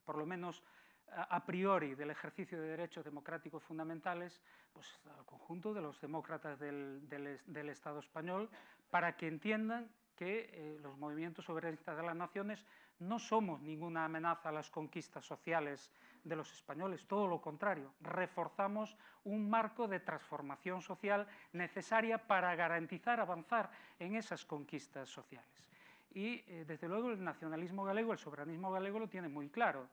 por lo menos a priori, del ejercicio de derechos democráticos fundamentales, pues al conjunto de los demócratas del Estado español, para que entiendan que los movimientos soberanistas de las naciones no somos ninguna amenaza a las conquistas sociales de los españoles, todo lo contrario, reforzamos un marco de transformación social necesaria para garantizar avanzar en esas conquistas sociales. Y desde luego el nacionalismo galego, el soberanismo galego lo tiene muy claro.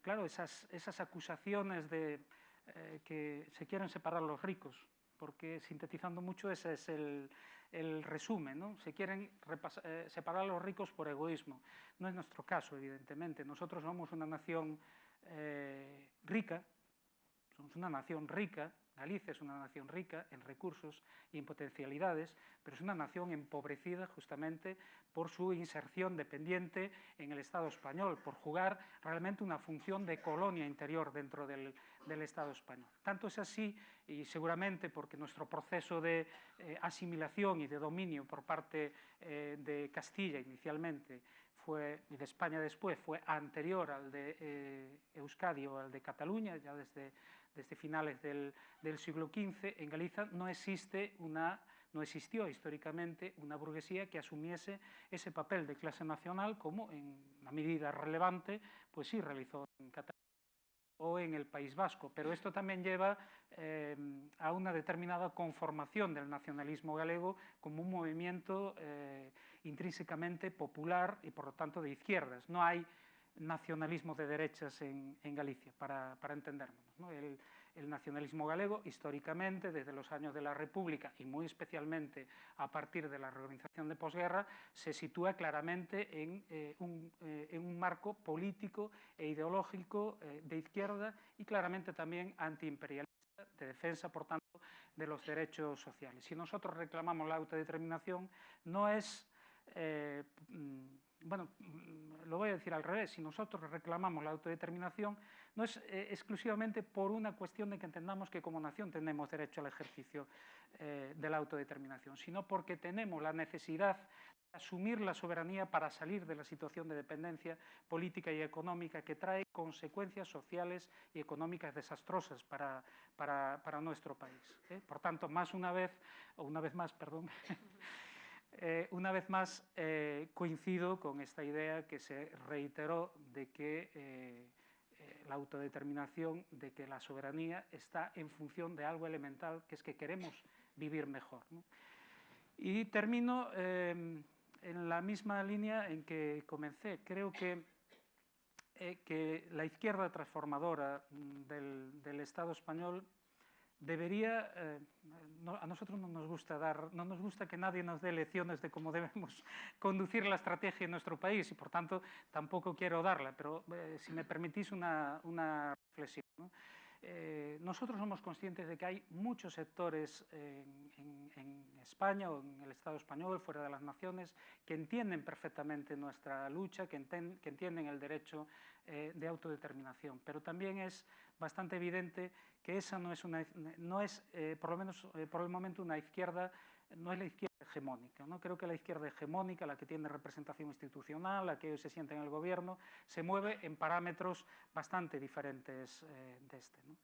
Claro, esas acusaciones de que se quieren separar los ricos porque sintetizando mucho ese es el resumen, ¿no? Se quieren separar a los ricos por egoísmo. No es nuestro caso, evidentemente. Nosotros somos una nación rica, somos una nación rica. Galicia es una nación rica en recursos y en potencialidades, pero es una nación empobrecida justamente por su inserción dependiente en el Estado español, por jugar realmente una función de colonia interior dentro del Estado español. Tanto es así, y seguramente porque nuestro proceso de asimilación y de dominio por parte de Castilla inicialmente y de España después fue anterior al de Euskadi o al de Cataluña, ya desde finales del siglo XV, en Galicia no existió históricamente una burguesía que asumiese ese papel de clase nacional como en una medida relevante, pues sí realizó en Cataluña o en el País Vasco, pero esto también lleva a una determinada conformación del nacionalismo galego como un movimiento intrínsecamente popular y por lo tanto de izquierdas. No hay nacionalismo de derechas en Galicia, para entendernos, ¿no? El nacionalismo galego, históricamente, desde los años de la República y muy especialmente a partir de la reorganización de posguerra, se sitúa claramente en un marco político e ideológico de izquierda y claramente también antiimperialista, de defensa, por tanto, de los derechos sociales. Si nosotros reclamamos la autodeterminación, no es... bueno, lo voy a decir al revés, si nosotros reclamamos la autodeterminación, no es exclusivamente por una cuestión de que entendamos que como nación tenemos derecho al ejercicio de la autodeterminación, sino porque tenemos la necesidad de asumir la soberanía para salir de la situación de dependencia política y económica que trae consecuencias sociales y económicas desastrosas para nuestro país. Por tanto, una vez más, coincido con esta idea que se reiteró de que la autodeterminación, de que la soberanía está en función de algo elemental, que es que queremos vivir mejor, ¿no? Y termino en la misma línea en que comencé. Creo que la izquierda transformadora del Estado español debería, a nosotros no nos gusta que nadie nos dé lecciones de cómo debemos conducir la estrategia en nuestro país y por tanto tampoco quiero darla, pero si me permitís una reflexión, ¿no? Nosotros somos conscientes de que hay muchos sectores en España o en el Estado español, fuera de las naciones, que entienden perfectamente nuestra lucha, que entienden el derecho de autodeterminación, pero también es bastante evidente que esa no es, por lo menos por el momento, una izquierda, no es la izquierda hegemónica, ¿no? Creo que la izquierda hegemónica, la que tiene representación institucional, la que hoy se siente en el gobierno, se mueve en parámetros bastante diferentes de este, ¿no?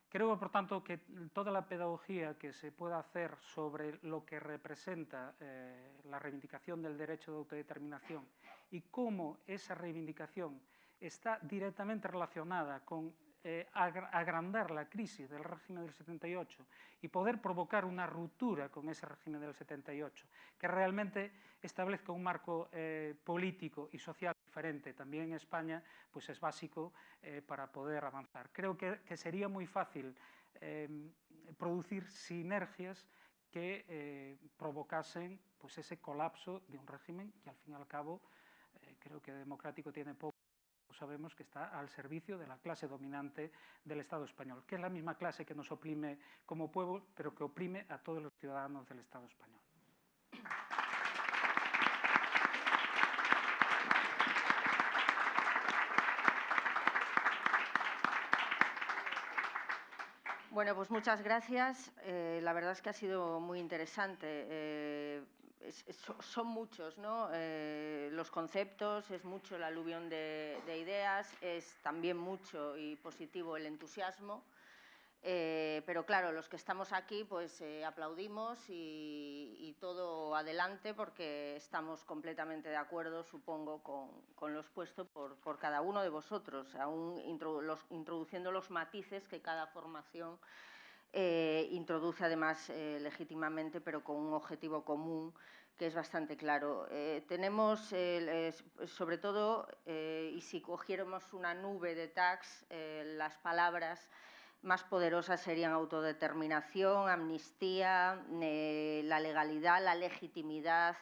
Creo, por tanto, que toda la pedagogía que se pueda hacer sobre lo que representa la reivindicación del derecho de autodeterminación y cómo esa reivindicación está directamente relacionada con agrandar la crisis del régimen del 78 y poder provocar una ruptura con ese régimen del 78, que realmente establezca un marco político y social diferente también en España, pues es básico para poder avanzar. Creo que sería muy fácil producir sinergias que provocasen pues ese colapso de un régimen que al fin y al cabo creo que democrático tiene poco. Sabemos que está al servicio de la clase dominante del Estado español, que es la misma clase que nos oprime como pueblo, pero que oprime a todos los ciudadanos del Estado español. Bueno, pues muchas gracias. La verdad es que ha sido muy interesante. Son muchos, ¿no? Los conceptos, es mucho el aluvión de ideas, es también mucho y positivo el entusiasmo, pero claro, los que estamos aquí pues aplaudimos y todo adelante porque estamos completamente de acuerdo, supongo, con lo expuesto por cada uno de vosotros, aún introduciendo los matices que cada formación introduce además legítimamente, pero con un objetivo común que es bastante claro. Tenemos, sobre todo, y si cogiéramos una nube de tags, las palabras más poderosas serían autodeterminación, amnistía, la legalidad, la legitimidad,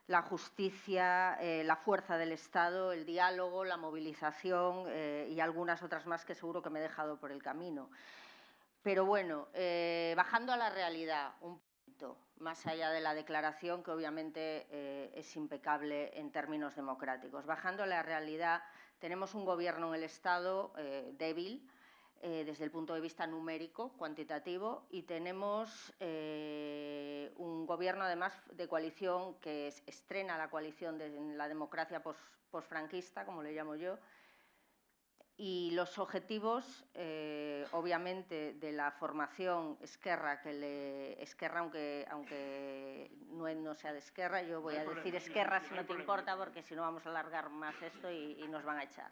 la justicia, la fuerza del Estado, el diálogo, la movilización y algunas otras más que seguro que me he dejado por el camino. Pero bueno, bajando a la realidad un poquito, más allá de la declaración, que obviamente es impecable en términos democráticos. Bajando a la realidad, tenemos un gobierno en el Estado débil, desde el punto de vista numérico, cuantitativo, y tenemos un gobierno, además, de coalición que estrena la coalición en la democracia posfranquista, como le llamo yo, y los objetivos, obviamente, de la formación Esquerra, Esquerra, aunque no sea de Esquerra, yo voy a decir Esquerra si no te importa, porque si no vamos a alargar más esto y nos van a echar.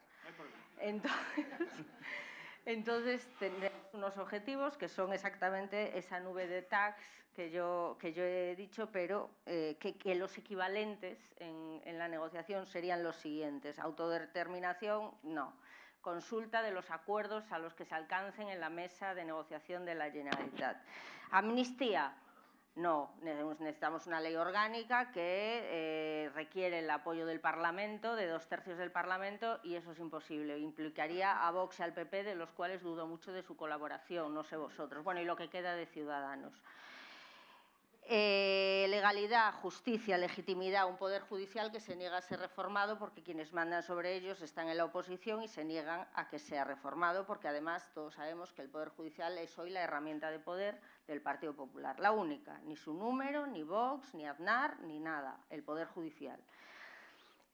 Entonces, tenemos unos objetivos que son exactamente esa nube de tags que yo he dicho, pero que los equivalentes en la negociación serían los siguientes. Autodeterminación, no. Consulta de los acuerdos a los que se alcancen en la mesa de negociación de la Generalitat. Amnistía, no. Necesitamos una ley orgánica que requiere el apoyo del Parlamento, de 2/3 del Parlamento, y eso es imposible. Implicaría a Vox y al PP, de los cuales dudo mucho de su colaboración, no sé vosotros. Bueno, y lo que queda de Ciudadanos. Legalidad, justicia, legitimidad, un poder judicial que se niega a ser reformado porque quienes mandan sobre ellos están en la oposición y se niegan a que sea reformado, porque además todos sabemos que el poder judicial es hoy la herramienta de poder del Partido Popular, la única, ni su número, ni Vox, ni Aznar, ni nada, el poder judicial.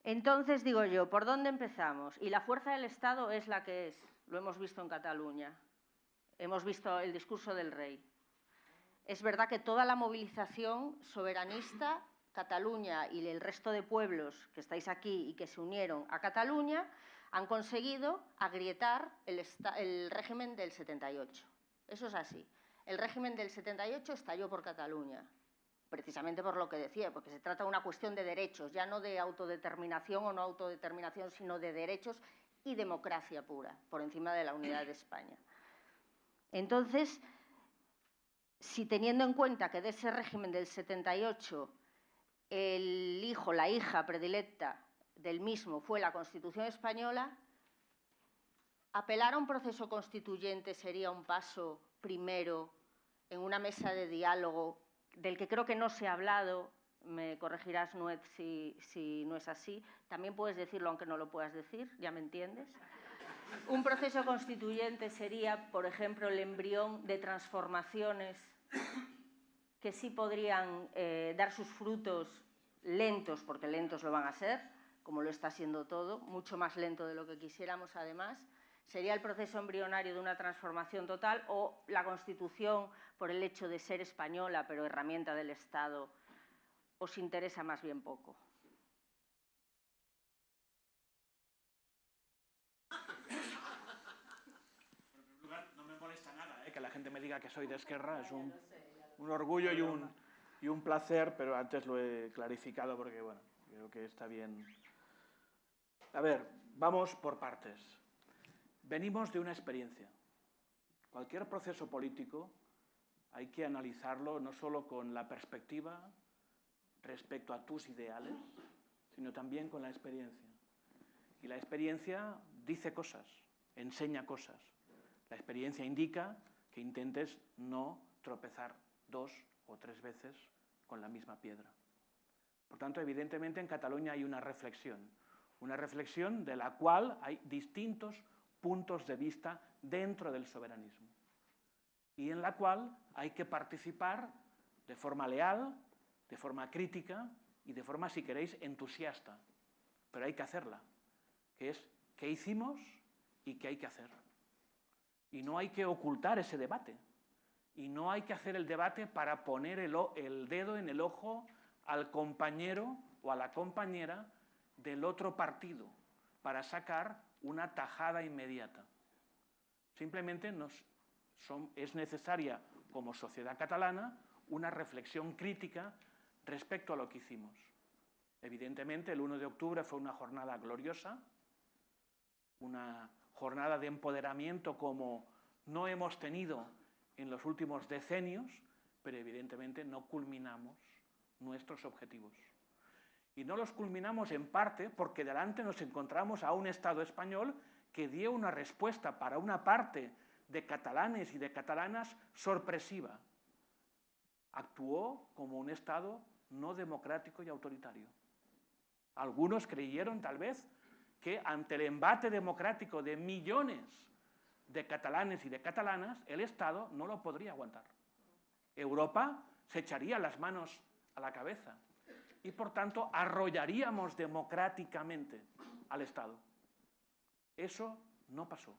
Entonces, digo yo, ¿por dónde empezamos? Y la fuerza del Estado es la que es, lo hemos visto en Cataluña, hemos visto el discurso del rey. Es verdad que toda la movilización soberanista, Cataluña y el resto de pueblos que estáis aquí y que se unieron a Cataluña, han conseguido agrietar el régimen del 78. Eso es así. El régimen del 78 estalló por Cataluña, precisamente por lo que decía, porque se trata de una cuestión de derechos, ya no de autodeterminación o no autodeterminación, sino de derechos y democracia pura, por encima de la unidad de España. Entonces, si teniendo en cuenta que de ese régimen del 78 el hijo, la hija predilecta del mismo fue la Constitución española, apelar a un proceso constituyente sería un paso primero en una mesa de diálogo del que creo que no se ha hablado, me corregirás, Nuet, si no es así, también puedes decirlo aunque no lo puedas decir, ya me entiendes. Un proceso constituyente sería, por ejemplo, el embrión de transformaciones que sí podrían dar sus frutos lentos, porque lentos lo van a ser, como lo está siendo todo, mucho más lento de lo que quisiéramos además. Sería el proceso embrionario de una transformación total, o la Constitución, por el hecho de ser española, pero herramienta del Estado, os interesa más bien poco. Que la gente me diga que soy de Esquerra es un orgullo y un placer, pero antes lo he clarificado porque, bueno, creo que está bien. A ver, vamos por partes. Venimos de una experiencia. Cualquier proceso político hay que analizarlo no solo con la perspectiva respecto a tus ideales, sino también con la experiencia. Y la experiencia dice cosas, enseña cosas. La experiencia indica que intentes no tropezar 2 o 3 veces con la misma piedra. Por tanto, evidentemente en Cataluña hay una reflexión de la cual hay distintos puntos de vista dentro del soberanismo y en la cual hay que participar de forma leal, de forma crítica y de forma, si queréis, entusiasta. Pero hay que hacerla, que es qué hicimos y qué hay que hacer. Y no hay que ocultar ese debate. Y no hay que hacer el debate para poner el dedo en el ojo al compañero o a la compañera del otro partido, para sacar una tajada inmediata. Simplemente es necesaria, como sociedad catalana, una reflexión crítica respecto a lo que hicimos. Evidentemente, el 1 de octubre fue una jornada gloriosa, una jornada de empoderamiento como no hemos tenido en los últimos decenios, pero evidentemente no culminamos nuestros objetivos. Y no los culminamos en parte porque delante nos encontramos a un Estado español que dio una respuesta para una parte de catalanes y de catalanas sorpresiva. Actuó como un Estado no democrático y autoritario. Algunos creyeron tal vez que ante el embate democrático de millones de catalanes y de catalanas, el Estado no lo podría aguantar. Europa se echaría las manos a la cabeza y, por tanto, arrollaríamos democráticamente al Estado. Eso no pasó.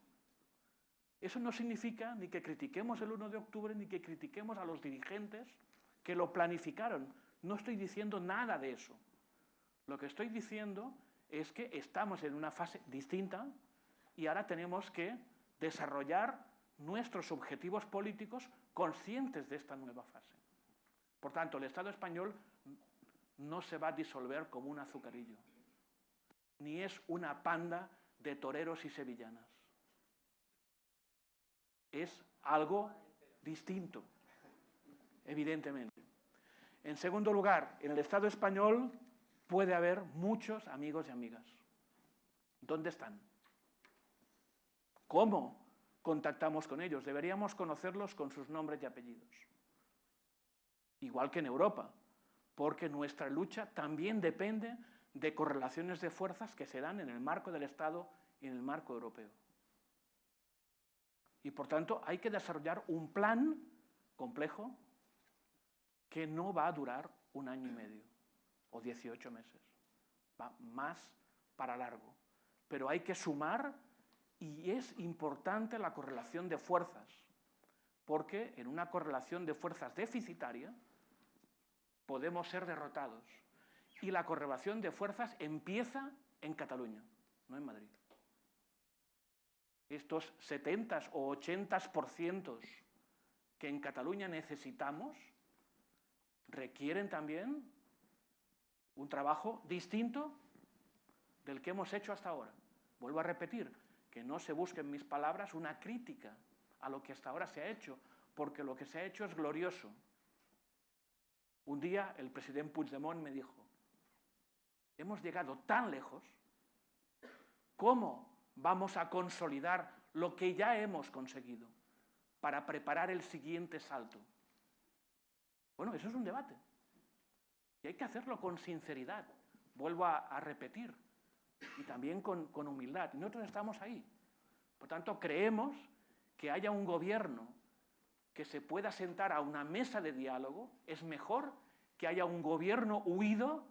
Eso no significa ni que critiquemos el 1 de octubre ni que critiquemos a los dirigentes que lo planificaron. No estoy diciendo nada de eso. Lo que estoy diciendo es que estamos en una fase distinta y ahora tenemos que desarrollar nuestros objetivos políticos conscientes de esta nueva fase. Por tanto, el Estado español no se va a disolver como un azucarillo, ni es una panda de toreros y sevillanas. Es algo distinto, evidentemente. En segundo lugar, en el Estado español puede haber muchos amigos y amigas. ¿Dónde están? ¿Cómo contactamos con ellos? Deberíamos conocerlos con sus nombres y apellidos. Igual que en Europa, porque nuestra lucha también depende de correlaciones de fuerzas que se dan en el marco del Estado y en el marco europeo. Y por tanto hay que desarrollar un plan complejo que no va a durar 1 año y medio o 18 meses. Va más para largo. Pero hay que sumar y es importante la correlación de fuerzas, porque en una correlación de fuerzas deficitaria podemos ser derrotados. Y la correlación de fuerzas empieza en Cataluña, no en Madrid. Estos 70 o 80% que en Cataluña necesitamos requieren también un trabajo distinto del que hemos hecho hasta ahora. Vuelvo a repetir, que no se busque en mis palabras una crítica a lo que hasta ahora se ha hecho, porque lo que se ha hecho es glorioso. Un día el presidente Puigdemont me dijo, hemos llegado tan lejos, ¿cómo vamos a consolidar lo que ya hemos conseguido para preparar el siguiente salto? Bueno, eso es un debate. Y hay que hacerlo con sinceridad. Vuelvo a repetir. Y también con humildad. Y nosotros estamos ahí. Por tanto, creemos que haya un gobierno que se pueda sentar a una mesa de diálogo es mejor que haya un gobierno huido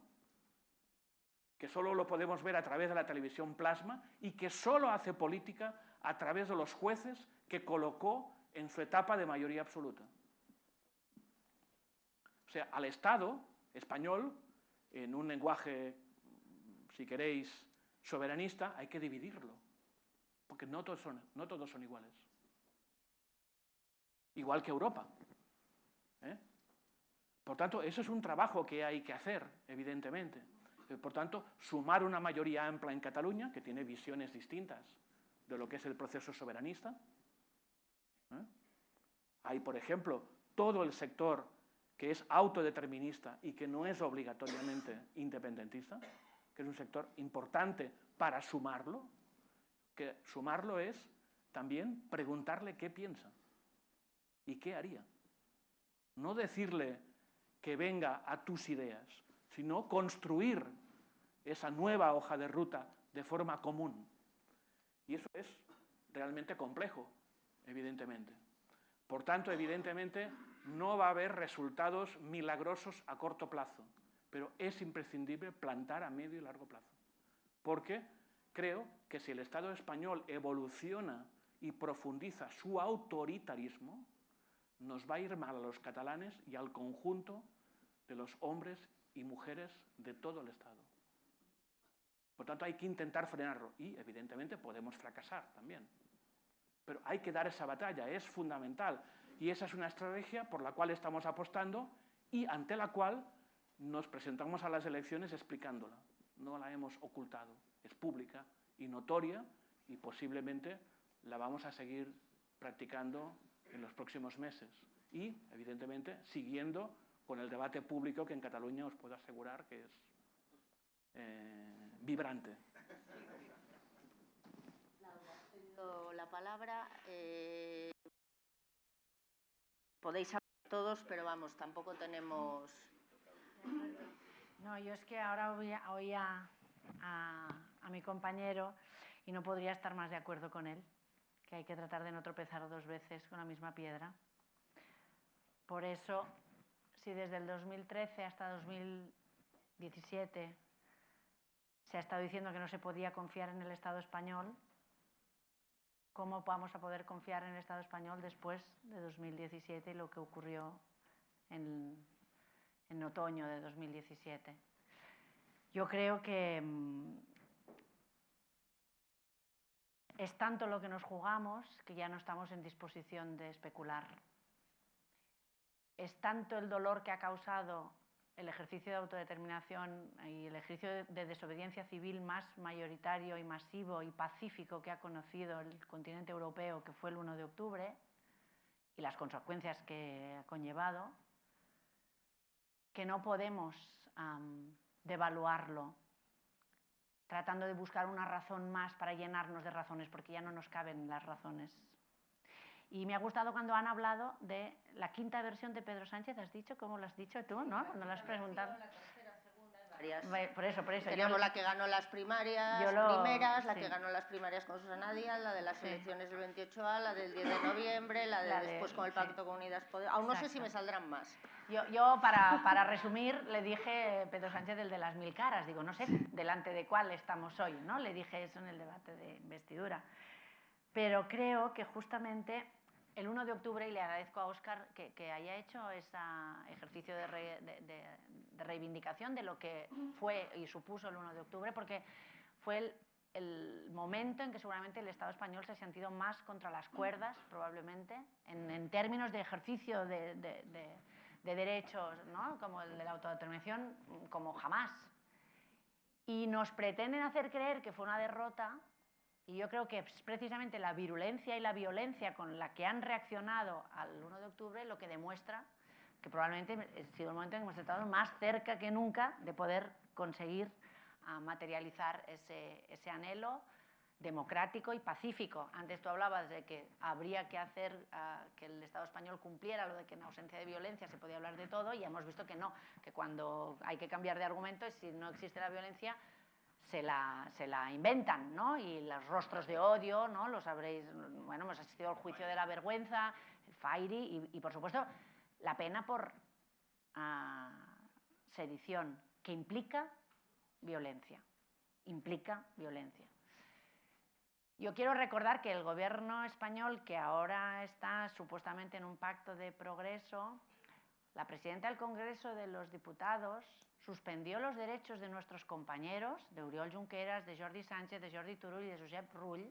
que solo lo podemos ver a través de la televisión plasma y que solo hace política a través de los jueces que colocó en su etapa de mayoría absoluta. O sea, al Estado español, en un lenguaje, si queréis, soberanista, hay que dividirlo, porque no todos son iguales. Igual que Europa. Por tanto, eso es un trabajo que hay que hacer, evidentemente. Por tanto, sumar una mayoría amplia en Cataluña, que tiene visiones distintas de lo que es el proceso soberanista. Hay, por ejemplo, todo el sector que es autodeterminista y que no es obligatoriamente independentista, que es un sector importante para sumarlo, que sumarlo es también preguntarle qué piensa y qué haría. No decirle que venga a tus ideas, sino construir esa nueva hoja de ruta de forma común. Y eso es realmente complejo, evidentemente. Por tanto, evidentemente, no va a haber resultados milagrosos a corto plazo, pero es imprescindible plantar a medio y largo plazo. Porque creo que si el Estado español evoluciona y profundiza su autoritarismo, nos va a ir mal a los catalanes y al conjunto de los hombres y mujeres de todo el Estado. Por tanto, hay que intentar frenarlo y, evidentemente, podemos fracasar también. Pero hay que dar esa batalla, es fundamental. Y esa es una estrategia por la cual estamos apostando y ante la cual nos presentamos a las elecciones explicándola. No la hemos ocultado, es pública y notoria y posiblemente la vamos a seguir practicando en los próximos meses y, evidentemente, siguiendo con el debate público que en Cataluña os puedo asegurar que es vibrante. Laura, has pedido la palabra. Podéis hablar todos, pero vamos, tampoco tenemos... No, yo es que ahora oía a mi compañero y no podría estar más de acuerdo con él, que hay que tratar de no tropezar 2 veces con la misma piedra. Por eso, si desde el 2013 hasta 2017 se ha estado diciendo que no se podía confiar en el Estado español, ¿cómo vamos a poder confiar en el Estado español después de 2017 y lo que ocurrió en otoño de 2017? Yo creo que es tanto lo que nos jugamos que ya no estamos en disposición de especular. Es tanto el dolor que ha causado el ejercicio de autodeterminación y el ejercicio de desobediencia civil más mayoritario y masivo y pacífico que ha conocido el continente europeo, que fue el 1 de octubre, y las consecuencias que ha conllevado, que no podemos devaluarlo tratando de buscar una razón más para llenarnos de razones, porque ya no nos caben las razones. Y me ha gustado cuando han hablado de la 5ª versión de Pedro Sánchez, ¿has dicho? ¿Cómo lo has dicho tú, no? Cuando lo has preguntado. La tercera, segunda, varias. Por eso. Tenemos la que ganó las primarias primeras, la que ganó las primarias con Susana Díaz, la de las elecciones del 28A, la del 10 de noviembre, la de después con el Pacto con Unidas Podemos. Aún no sé si me saldrán más. Yo para resumir, le dije Pedro Sánchez el de las 1000 caras. Digo, no sé delante de cuál estamos hoy, ¿no? Le dije eso en el debate de investidura. Pero creo que justamente el 1 de octubre, y le agradezco a Óscar que haya hecho ese ejercicio de reivindicación de lo que fue y supuso el 1 de octubre, porque fue el momento en que seguramente el Estado español se ha sentido más contra las cuerdas, probablemente, en términos de ejercicio de derechos, ¿no? Como el de la autodeterminación, como jamás. Y nos pretenden hacer creer que fue una derrota. Y yo creo que es precisamente la virulencia y la violencia con la que han reaccionado al 1 de octubre lo que demuestra que probablemente ha sido el momento en que hemos estado más cerca que nunca de poder conseguir materializar ese anhelo democrático y pacífico. Antes tú hablabas de que habría que hacer que el Estado español cumpliera lo de que en ausencia de violencia se podía hablar de todo, y hemos visto que no, que cuando hay que cambiar de argumento, si no existe la violencia, se la inventan, ¿no? Y los rostros de odio, ¿no? Los habréis, bueno, hemos asistido al juicio de la vergüenza, el Fairy, y por supuesto la pena por sedición, que implica violencia. Yo quiero recordar que el gobierno español, que ahora está supuestamente en un pacto de progreso, la presidenta del Congreso de los Diputados suspendió los derechos de nuestros compañeros, de Oriol Junqueras, de Jordi Sánchez, de Jordi Turull y de Josep Rull,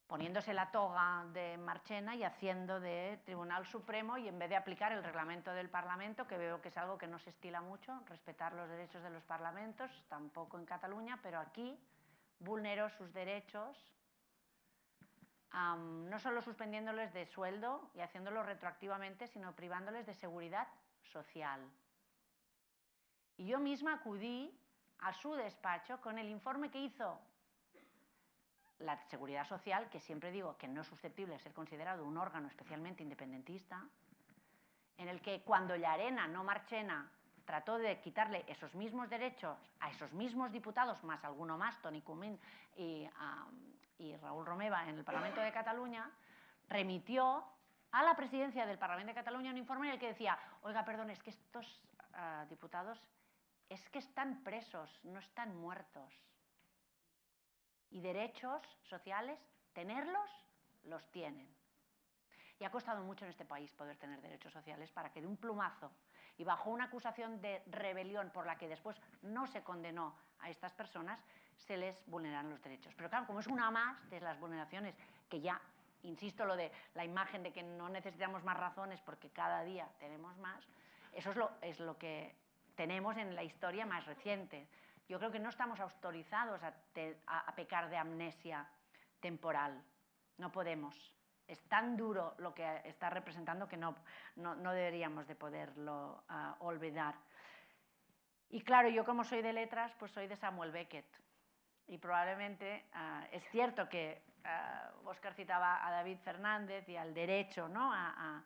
poniéndose la toga de Marchena y haciendo de Tribunal Supremo, y en vez de aplicar el reglamento del Parlamento, que veo que es algo que no se estila mucho, respetar los derechos de los parlamentos, tampoco en Cataluña, pero aquí vulneró sus derechos, no solo suspendiéndoles de sueldo y haciéndolo retroactivamente, sino privándoles de seguridad social. Y yo misma acudí a su despacho con el informe que hizo la Seguridad Social, que siempre digo que no es susceptible de ser considerado un órgano especialmente independentista, en el que cuando Llarena, no Marchena, trató de quitarle esos mismos derechos a esos mismos diputados, más alguno más, Toni Comín y Raúl Romeva, en el Parlamento de Cataluña, remitió a la presidencia del Parlamento de Cataluña un informe en el que decía: oiga, perdón, es que estos diputados es que están presos, no están muertos. Y derechos sociales, tenerlos, los tienen. Y ha costado mucho en este país poder tener derechos sociales para que de un plumazo y bajo una acusación de rebelión por la que después no se condenó a estas personas, se les vulneran los derechos. Pero claro, como es una más de las vulneraciones, que ya, insisto, lo de la imagen de que no necesitamos más razones porque cada día tenemos más, eso es lo que tenemos en la historia más reciente. Yo creo que no estamos autorizados a pecar de amnesia temporal. No podemos. es tan duro lo que está representando que no deberíamos de poderlo olvidar. Y claro, yo como soy de letras, pues soy de Samuel Beckett. Y probablemente es cierto que Óscar citaba a David Fernández y al derecho, ¿no?, a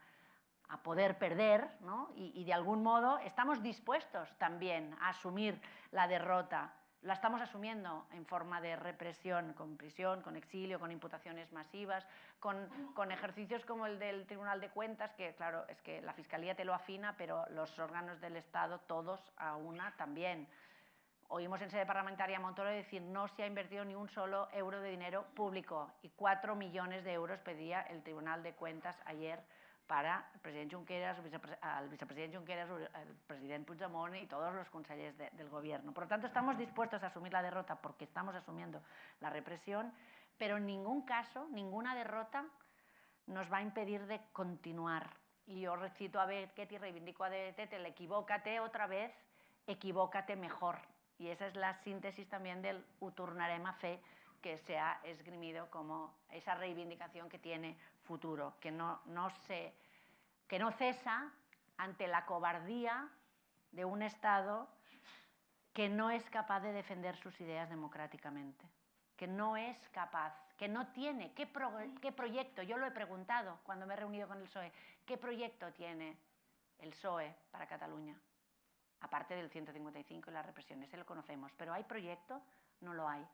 poder perder, ¿no? Y de algún modo estamos dispuestos también a asumir la derrota. La estamos asumiendo en forma de represión, con prisión, con exilio, con imputaciones masivas, con ejercicios como el del Tribunal de Cuentas, que claro, es que la Fiscalía te lo afina, pero los órganos del Estado, todos a una también. Oímos en sede parlamentaria a Montoro decir no se ha invertido ni un solo euro de dinero público y 4 millones de euros pedía el Tribunal de Cuentas ayer para el presidente Junqueras, el vicepresidente Junqueras, el presidente Puigdemont y todos los consellers del gobierno. Por lo tanto, estamos dispuestos a asumir la derrota porque estamos asumiendo la represión, pero en ningún caso, ninguna derrota nos va a impedir de continuar. Y yo recito a Beckett y reivindico a Tettel, equivócate otra vez, equivócate mejor. Y esa es la síntesis también del Utornarem a fer, que se ha esgrimido como esa reivindicación que tiene futuro, que no cesa ante la cobardía de un Estado que no es capaz de defender sus ideas democráticamente, que no es capaz, que no tiene. ¿Qué proyecto? Yo lo he preguntado cuando me he reunido con el PSOE. ¿Qué proyecto tiene el PSOE para Cataluña? Aparte del 155 y la represión, ese lo conocemos, pero ¿hay proyecto? No lo hay.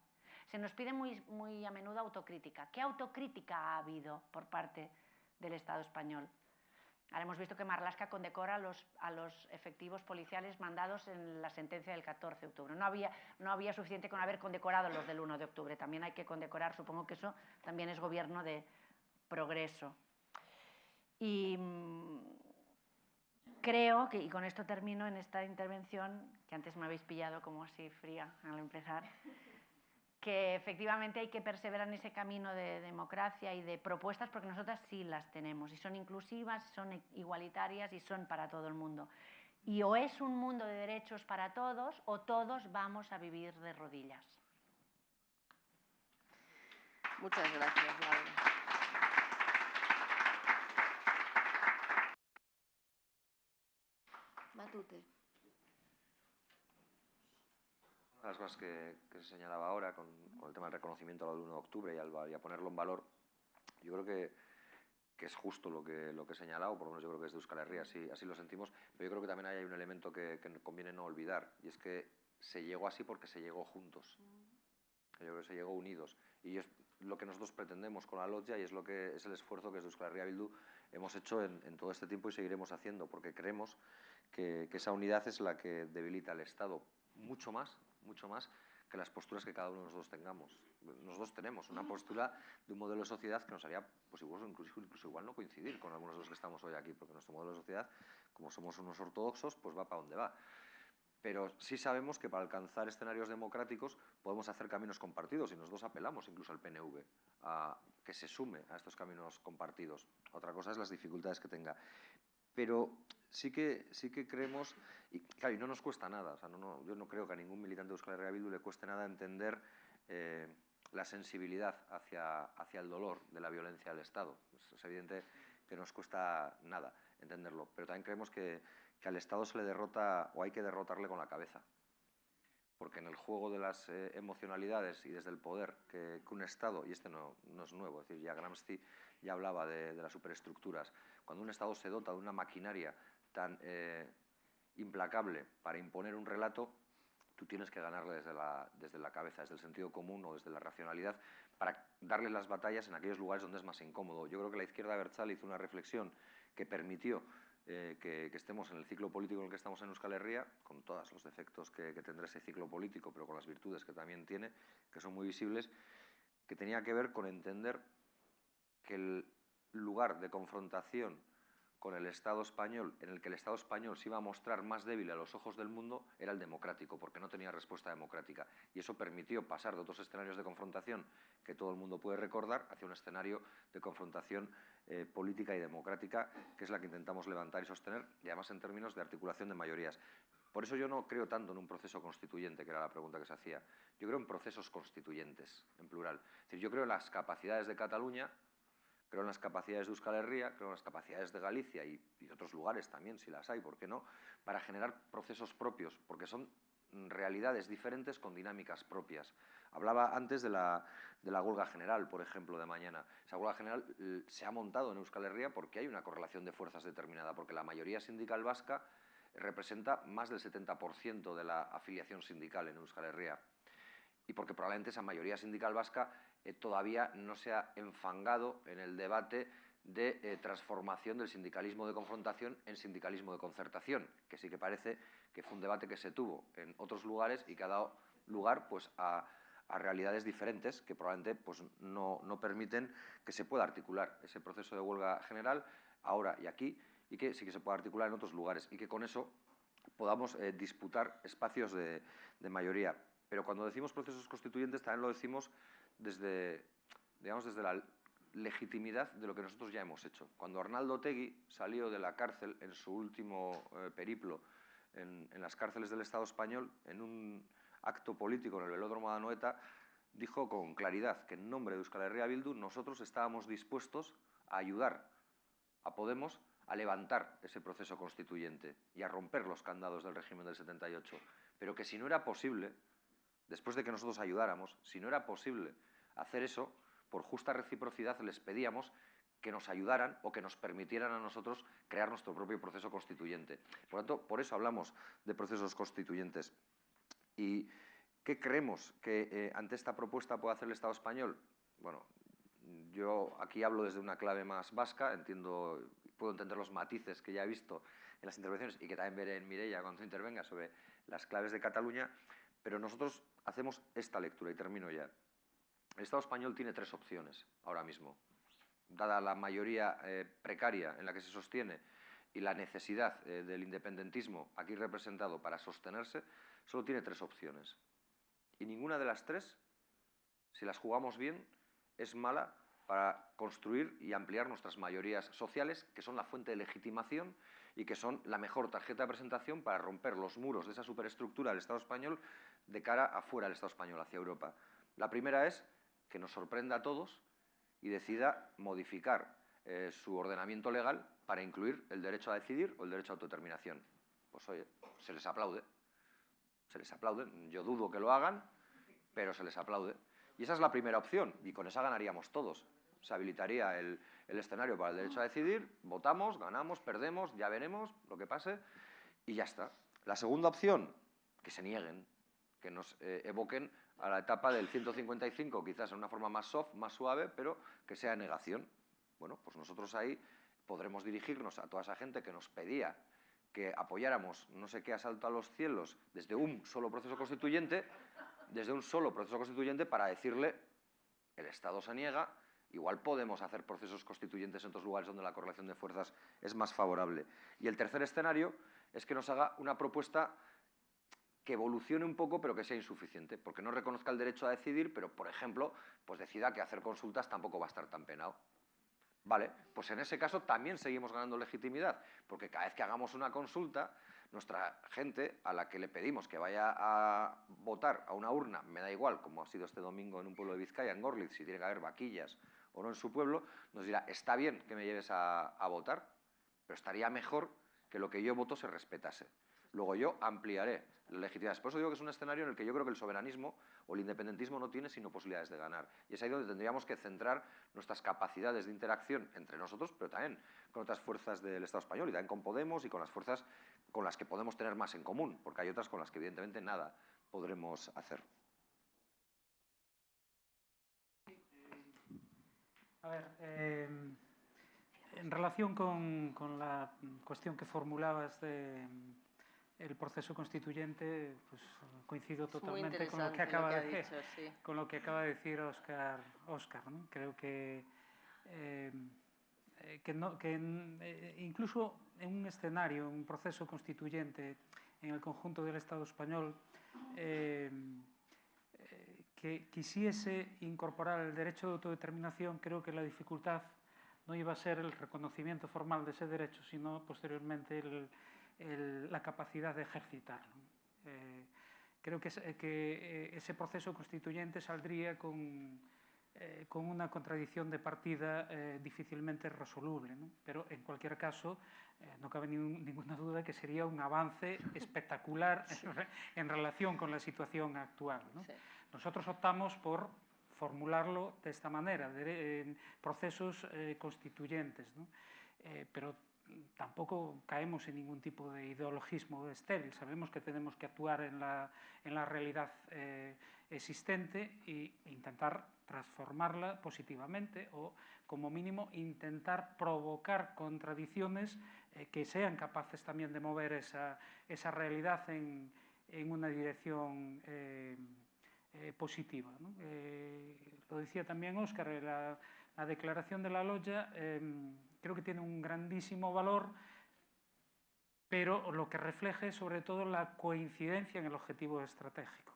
Se nos pide muy a menudo autocrítica. ¿Qué autocrítica ha habido por parte del Estado español? Ahora hemos visto que Marlaska condecora a los efectivos policiales mandados en la sentencia del 14 de octubre. No había suficiente con haber condecorado los del 1 de octubre. También hay que condecorar, supongo que eso también es gobierno de progreso. Y creo que, y con esto termino en esta intervención, que antes me habéis pillado como así fría al empezar, que efectivamente hay que perseverar en ese camino de democracia y de propuestas, porque nosotras sí las tenemos, y son inclusivas, son igualitarias y son para todo el mundo. Y o es un mundo de derechos para todos, o todos vamos a vivir de rodillas. Muchas gracias, Laura. Matute. Una de las cosas que se señalaba ahora con el tema del reconocimiento al 1 de octubre y a ponerlo en valor, yo creo que es justo lo que he señalado, por lo menos yo creo que desde Euskal Herria así lo sentimos, pero yo creo que también hay un elemento que conviene no olvidar, y es que se llegó así porque se llegó juntos. Yo creo que se llegó unidos. Y es lo que nosotros pretendemos con la Lotja y es el esfuerzo que desde Euskal Herria Bildu hemos hecho en todo este tiempo y seguiremos haciendo, porque creemos que esa unidad es la que debilita al Estado mucho más que las posturas que cada uno de nosotros tengamos. Nosotros tenemos una postura de un modelo de sociedad que nos haría, pues incluso igual no coincidir con algunos de los que estamos hoy aquí, porque nuestro modelo de sociedad, como somos unos ortodoxos, pues va para donde va. Pero sí sabemos que para alcanzar escenarios democráticos podemos hacer caminos compartidos y nosotros apelamos incluso al PNV a que se sume a estos caminos compartidos. Otra cosa es las dificultades que tenga. Pero sí que creemos, y claro, y no nos cuesta nada, o sea, yo no creo que a ningún militante de Euskal Herria Bildu le cueste nada entender la sensibilidad hacia el dolor de la violencia del Estado. Es evidente que no nos cuesta nada entenderlo, pero también creemos que al Estado se le derrota o hay que derrotarle con la cabeza. Porque en el juego de las emocionalidades y desde el poder que un Estado, y este no es nuevo, es decir, ya Gramsci ya hablaba de las superestructuras, cuando un Estado se dota de una maquinaria tan implacable para imponer un relato, tú tienes que ganarle desde la cabeza, desde el sentido común o desde la racionalidad, para darle las batallas en aquellos lugares donde es más incómodo. Yo creo que la izquierda abertzale hizo una reflexión que permitió que estemos en el ciclo político en el que estamos en Euskal Herria, con todos los defectos que tendrá ese ciclo político, pero con las virtudes que también tiene, que son muy visibles, que tenía que ver con entender que el lugar de confrontación con el Estado español, en el que el Estado español se iba a mostrar más débil a los ojos del mundo, era el democrático, porque no tenía respuesta democrática. Y eso permitió pasar de otros escenarios de confrontación que todo el mundo puede recordar hacia un escenario de confrontación política y democrática, que es la que intentamos levantar y sostener, y además en términos de articulación de mayorías. Por eso yo no creo tanto en un proceso constituyente, que era la pregunta que se hacía. Yo creo en procesos constituyentes, en plural. Es decir, yo creo en las capacidades de Cataluña, creo en las capacidades de Euskal Herria, creo en las capacidades de Galicia y de otros lugares también, si las hay, ¿por qué no?, para generar procesos propios, porque son realidades diferentes con dinámicas propias. Hablaba antes de la huelga general, por ejemplo, de mañana. Esa huelga general se ha montado en Euskal Herria porque hay una correlación de fuerzas determinada, porque la mayoría sindical vasca representa más del 70% de la afiliación sindical en Euskal Herria. Y porque probablemente esa mayoría sindical vasca todavía no se ha enfangado en el debate de transformación del sindicalismo de confrontación en sindicalismo de concertación, que sí que parece que fue un debate que se tuvo en otros lugares y que ha dado lugar pues, a realidades diferentes que probablemente pues, no permiten que se pueda articular ese proceso de huelga general ahora y aquí, y que sí que se pueda articular en otros lugares, y que con eso podamos disputar espacios de mayoría. Pero cuando decimos procesos constituyentes también lo decimos desde la legitimidad de lo que nosotros ya hemos hecho. Cuando Arnaldo Otegi salió de la cárcel en su último periplo en las cárceles del Estado español, en un acto político en el velódromo de Anoeta, dijo con claridad que en nombre de Euskal Herria Bildu nosotros estábamos dispuestos a ayudar a Podemos a levantar ese proceso constituyente y a romper los candados del régimen del 78, pero que si no era posible, después de que nosotros ayudáramos, si no era posible hacer eso, por justa reciprocidad les pedíamos que nos ayudaran o que nos permitieran a nosotros crear nuestro propio proceso constituyente. Por lo tanto, por eso hablamos de procesos constituyentes. ¿Y qué creemos que ante esta propuesta puede hacer el Estado español? Bueno, yo aquí hablo desde una clave más vasca, puedo entender los matices que ya he visto en las intervenciones y que también veré en Mireia cuando intervenga sobre las claves de Cataluña, pero nosotros hacemos esta lectura y termino ya. El Estado español tiene tres opciones ahora mismo. Dada la mayoría precaria en la que se sostiene y la necesidad del independentismo aquí representado para sostenerse, solo tiene tres opciones. Y ninguna de las tres, si las jugamos bien, es mala para construir y ampliar nuestras mayorías sociales, que son la fuente de legitimación y que son la mejor tarjeta de presentación para romper los muros de esa superestructura del Estado español de cara afuera del Estado español, hacia Europa. La primera es que nos sorprenda a todos y decida modificar su ordenamiento legal para incluir el derecho a decidir o el derecho a autodeterminación. Pues oye, se les aplaude. Se les aplaude. Yo dudo que lo hagan, pero se les aplaude. Y esa es la primera opción, y con esa ganaríamos todos. Se habilitaría el escenario para el derecho a decidir, votamos, ganamos, perdemos, ya veremos lo que pase, y ya está. La segunda opción, que se nieguen, que nos evoquen a la etapa del 155, quizás en una forma más soft, más suave, pero que sea negación. Bueno, pues nosotros ahí podremos dirigirnos a toda esa gente que nos pedía que apoyáramos no sé qué asalto a los cielos desde un solo proceso constituyente, para decirle, el Estado se niega, igual podemos hacer procesos constituyentes en otros lugares donde la correlación de fuerzas es más favorable. Y el tercer escenario es que nos haga una propuesta que evolucione un poco pero que sea insuficiente, porque no reconozca el derecho a decidir, pero, por ejemplo, pues decida que hacer consultas tampoco va a estar tan penado. Vale, pues en ese caso también seguimos ganando legitimidad, porque cada vez que hagamos una consulta, nuestra gente a la que le pedimos que vaya a votar a una urna, me da igual, como ha sido este domingo en un pueblo de Vizcaya, en Gorliz, si tiene que haber vaquillas o no en su pueblo, nos dirá, está bien que me lleves a votar, pero estaría mejor que lo que yo voto se respetase. Luego yo ampliaré la legitimidad. Por eso digo que es un escenario en el que yo creo que el soberanismo o el independentismo no tiene sino posibilidades de ganar. Y es ahí donde tendríamos que centrar nuestras capacidades de interacción entre nosotros, pero también con otras fuerzas del Estado español, y también con Podemos y con las fuerzas con las que podemos tener más en común, porque hay otras con las que evidentemente nada podremos hacer. A ver, en relación con la cuestión que formulabas del proceso constituyente, pues coincido totalmente con lo que acaba de decir Óscar, ¿no? Creo que incluso en un escenario, un proceso constituyente en el conjunto del Estado español, que quisiese incorporar el derecho de autodeterminación, creo que la dificultad no iba a ser el reconocimiento formal de ese derecho, sino posteriormente la capacidad de ejercitarlo. Creo que ese proceso constituyente saldría con con una contradicción de partida difícilmente resoluble, ¿no? Pero en cualquier caso no cabe ninguna duda que sería un avance espectacular en relación con la situación actual, ¿no? Sí. Nosotros optamos por formularlo de esta manera, en procesos constituyentes, ¿no? Pero tampoco caemos en ningún tipo de ideologismo estéril. Sabemos que tenemos que actuar en la realidad existente e intentar transformarla positivamente o, como mínimo, intentar provocar contradicciones que sean capaces también de mover esa realidad en una dirección positiva, ¿no? Lo decía también Óscar, la declaración de La Loya creo que tiene un grandísimo valor, pero lo que refleja es sobre todo la coincidencia en el objetivo estratégico,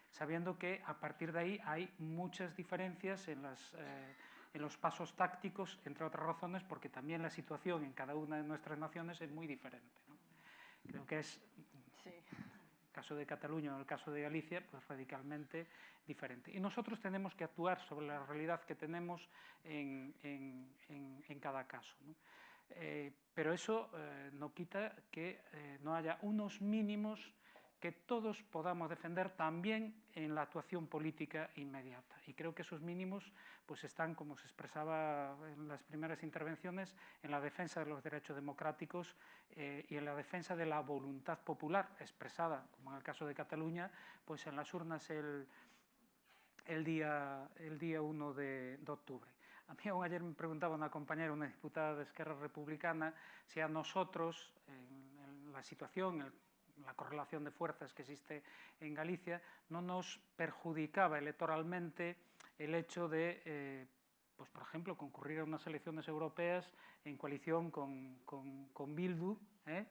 sabiendo que a partir de ahí hay muchas diferencias en los pasos tácticos, entre otras razones, porque también la situación en cada una de nuestras naciones es muy diferente, ¿no? Creo que es, en el caso de Cataluña o en el caso de Galicia, pues radicalmente diferente. Y nosotros tenemos que actuar sobre la realidad que tenemos en cada caso, ¿no? Pero eso no quita que no haya unos mínimos que todos podamos defender también en la actuación política inmediata. Y creo que esos mínimos pues están, como se expresaba en las primeras intervenciones, en la defensa de los derechos democráticos y en la defensa de la voluntad popular expresada, como en el caso de Cataluña, pues en las urnas el día 1 de octubre. A mí aún ayer me preguntaba una compañera, una diputada de Esquerra Republicana, si a nosotros, en la situación, la correlación de fuerzas que existe en Galicia, no nos perjudicaba electoralmente el hecho de, pues por ejemplo, concurrir a unas elecciones europeas en coalición con Bildu, en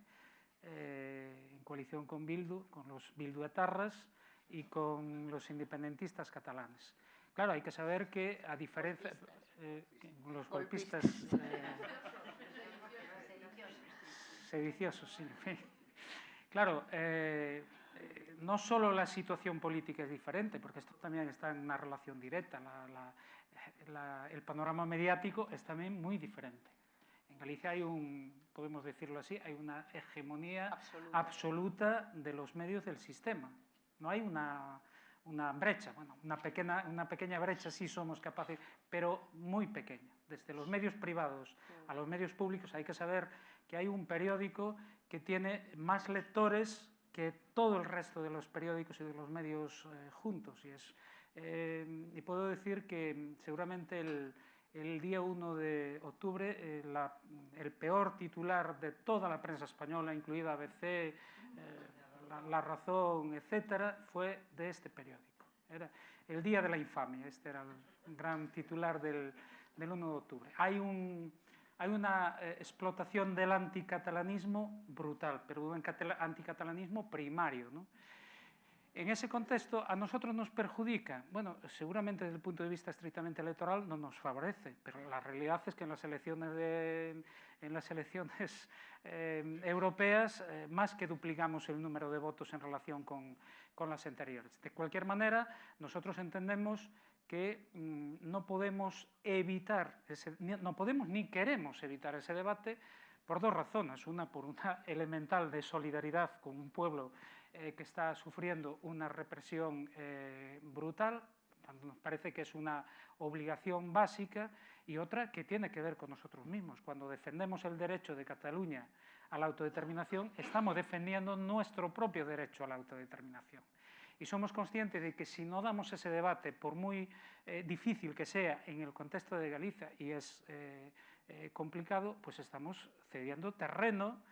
coalición con Bildu, con los bilduetarras y con los independentistas catalanes. Claro, hay que saber que, a diferencia... los golpistas... sediciosos, sí, en fin. Claro, no solo la situación política es diferente, porque esto también está en una relación directa, el panorama mediático es también muy diferente. En Galicia hay podemos decirlo así, hay una hegemonía absoluta de los medios del sistema. No hay una brecha, bueno, una pequeña brecha sí somos capaces, pero muy pequeña. Desde los medios privados a los medios públicos hay que saber que hay un periódico que tiene más lectores que todo el resto de los periódicos y de los medios juntos. Y puedo decir que seguramente el día 1 de octubre el peor titular de toda la prensa española, incluida ABC, La Razón, etcétera, fue de este periódico. Era el día de la infamia, este era el gran titular del 1 de octubre. Hay una explotación del anticatalanismo brutal, pero un anticatalanismo primario, ¿no? En ese contexto, ¿a nosotros nos perjudica? Bueno, seguramente desde el punto de vista estrictamente electoral no nos favorece, pero la realidad es que en las elecciones europeas más que duplicamos el número de votos en relación con las anteriores. De cualquier manera, nosotros entendemos que no podemos ni queremos evitar ese debate por dos razones. Una, por una elemental de solidaridad con un pueblo que está sufriendo una represión brutal, nos parece que es una obligación básica, y otra que tiene que ver con nosotros mismos. Cuando defendemos el derecho de Cataluña a la autodeterminación, estamos defendiendo nuestro propio derecho a la autodeterminación. Y somos conscientes de que si no damos ese debate, por muy difícil que sea en el contexto de Galicia, y es complicado, pues estamos cediendo terreno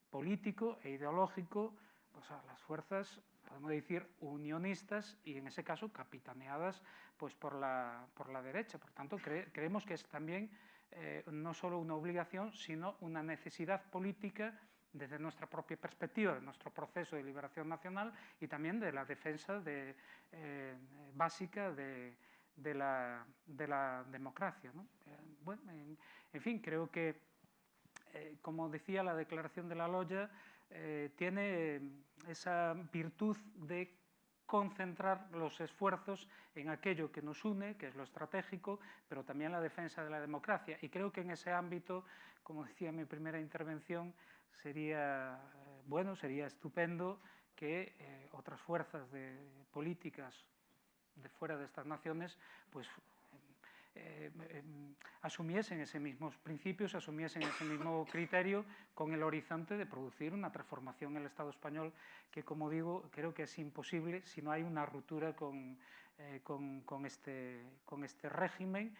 político e ideológico pues a las fuerzas, podemos decir, unionistas y en ese caso capitaneadas pues, por la derecha. Por tanto, creemos que es también no solo una obligación, sino una necesidad política desde nuestra propia perspectiva, de nuestro proceso de liberación nacional y también de la defensa básica de la democracia, ¿no? Bueno, en fin, creo que, como decía, la declaración de La Loya tiene esa virtud de concentrar los esfuerzos en aquello que nos une, que es lo estratégico, pero también la defensa de la democracia. Y creo que en ese ámbito, como decía en mi primera intervención, sería sería estupendo que otras fuerzas políticas de fuera de estas naciones pues asumiesen esos mismos principios, asumiesen ese mismo criterio con el horizonte de producir una transformación en el Estado español que, como digo, creo que es imposible si no hay una ruptura con este régimen.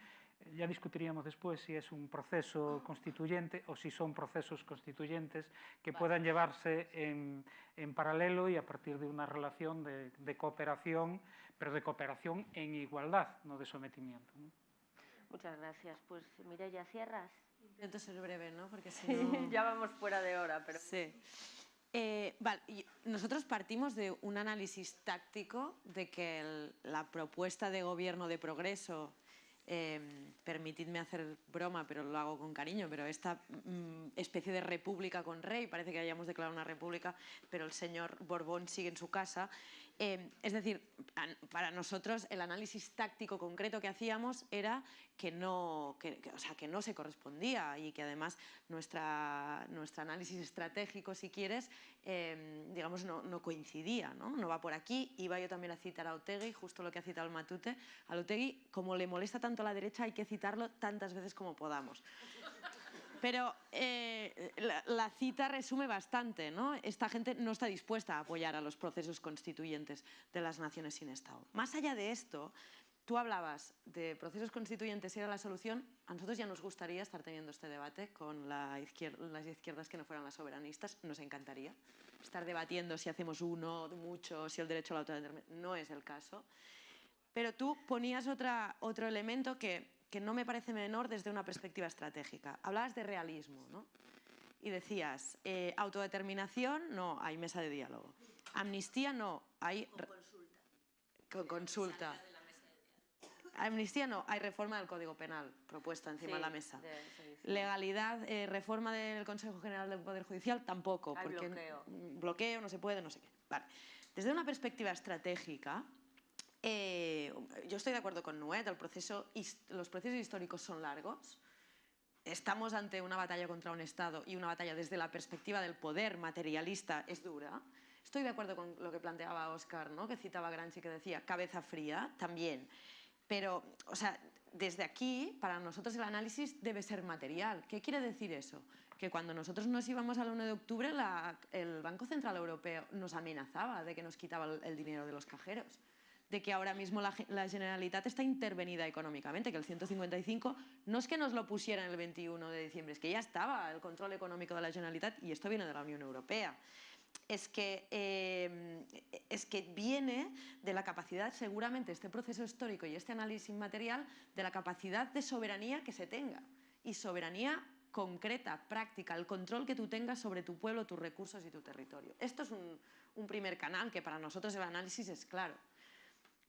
Ya discutiríamos después si es un proceso constituyente o si son procesos constituyentes que puedan llevarse en paralelo y a partir de una relación de cooperación, pero de cooperación en igualdad, no de sometimiento, ¿no? Muchas gracias. Pues Mireia, ¿cierras? Intento ser breve, ¿no? Porque si no... Ya vamos fuera de hora, pero... Sí. Vale, nosotros partimos de un análisis táctico de que la propuesta de gobierno de progreso, permitidme hacer broma, pero lo hago con cariño, pero esta especie de república con rey, parece que hayamos declarado una república, pero el señor Borbón sigue en su casa. Es decir, para nosotros el análisis táctico concreto que hacíamos era que no se correspondía y que además nuestro análisis estratégico, si quieres, digamos, no coincidía, ¿no? No va por aquí. Iba yo también a citar a Otegi, justo lo que ha citado el Matute. A Otegi, como le molesta tanto a la derecha, hay que citarlo tantas veces como podamos. Pero la cita resume bastante, ¿no? Esta gente no está dispuesta a apoyar a los procesos constituyentes de las naciones sin Estado. Más allá de esto, tú hablabas de procesos constituyentes y era la solución. A nosotros ya nos gustaría estar teniendo este debate con las izquierdas que no fueran las soberanistas. Nos encantaría estar debatiendo si hacemos uno, mucho, si el derecho a la autodeterminación. No es el caso. Pero tú ponías otro elemento que no me parece menor desde una perspectiva estratégica. Hablabas de realismo, ¿no? Y decías, autodeterminación, no, hay mesa de diálogo. Amnistía, no, hay... Con consulta. Amnistía, no, hay reforma del Código Penal propuesta encima de la mesa. Legalidad, reforma del Consejo General del Poder Judicial, tampoco. Hay porque bloqueo. Bloqueo, no se puede, no sé qué. Vale. Desde una perspectiva estratégica, yo estoy de acuerdo con Nuet, los procesos históricos son largos. Estamos ante una batalla contra un Estado y una batalla desde la perspectiva del poder materialista es dura. Estoy de acuerdo con lo que planteaba Óscar, ¿no? Que citaba Gramsci, que decía cabeza fría, también. Pero, o sea, desde aquí, para nosotros el análisis debe ser material. ¿Qué quiere decir eso? Que cuando nosotros nos íbamos al 1 de octubre, el Banco Central Europeo nos amenazaba de que nos quitaba el dinero de los cajeros, de que ahora mismo la Generalitat está intervenida económicamente, que el 155 no es que nos lo pusiera en el 21 de diciembre, es que ya estaba el control económico de la Generalitat y esto viene de la Unión Europea. Es que viene de la capacidad, seguramente, este proceso histórico y este análisis material, de la capacidad de soberanía que se tenga. Y soberanía concreta, práctica, el control que tú tengas sobre tu pueblo, tus recursos y tu territorio. Esto es un primer canal que para nosotros el análisis es claro.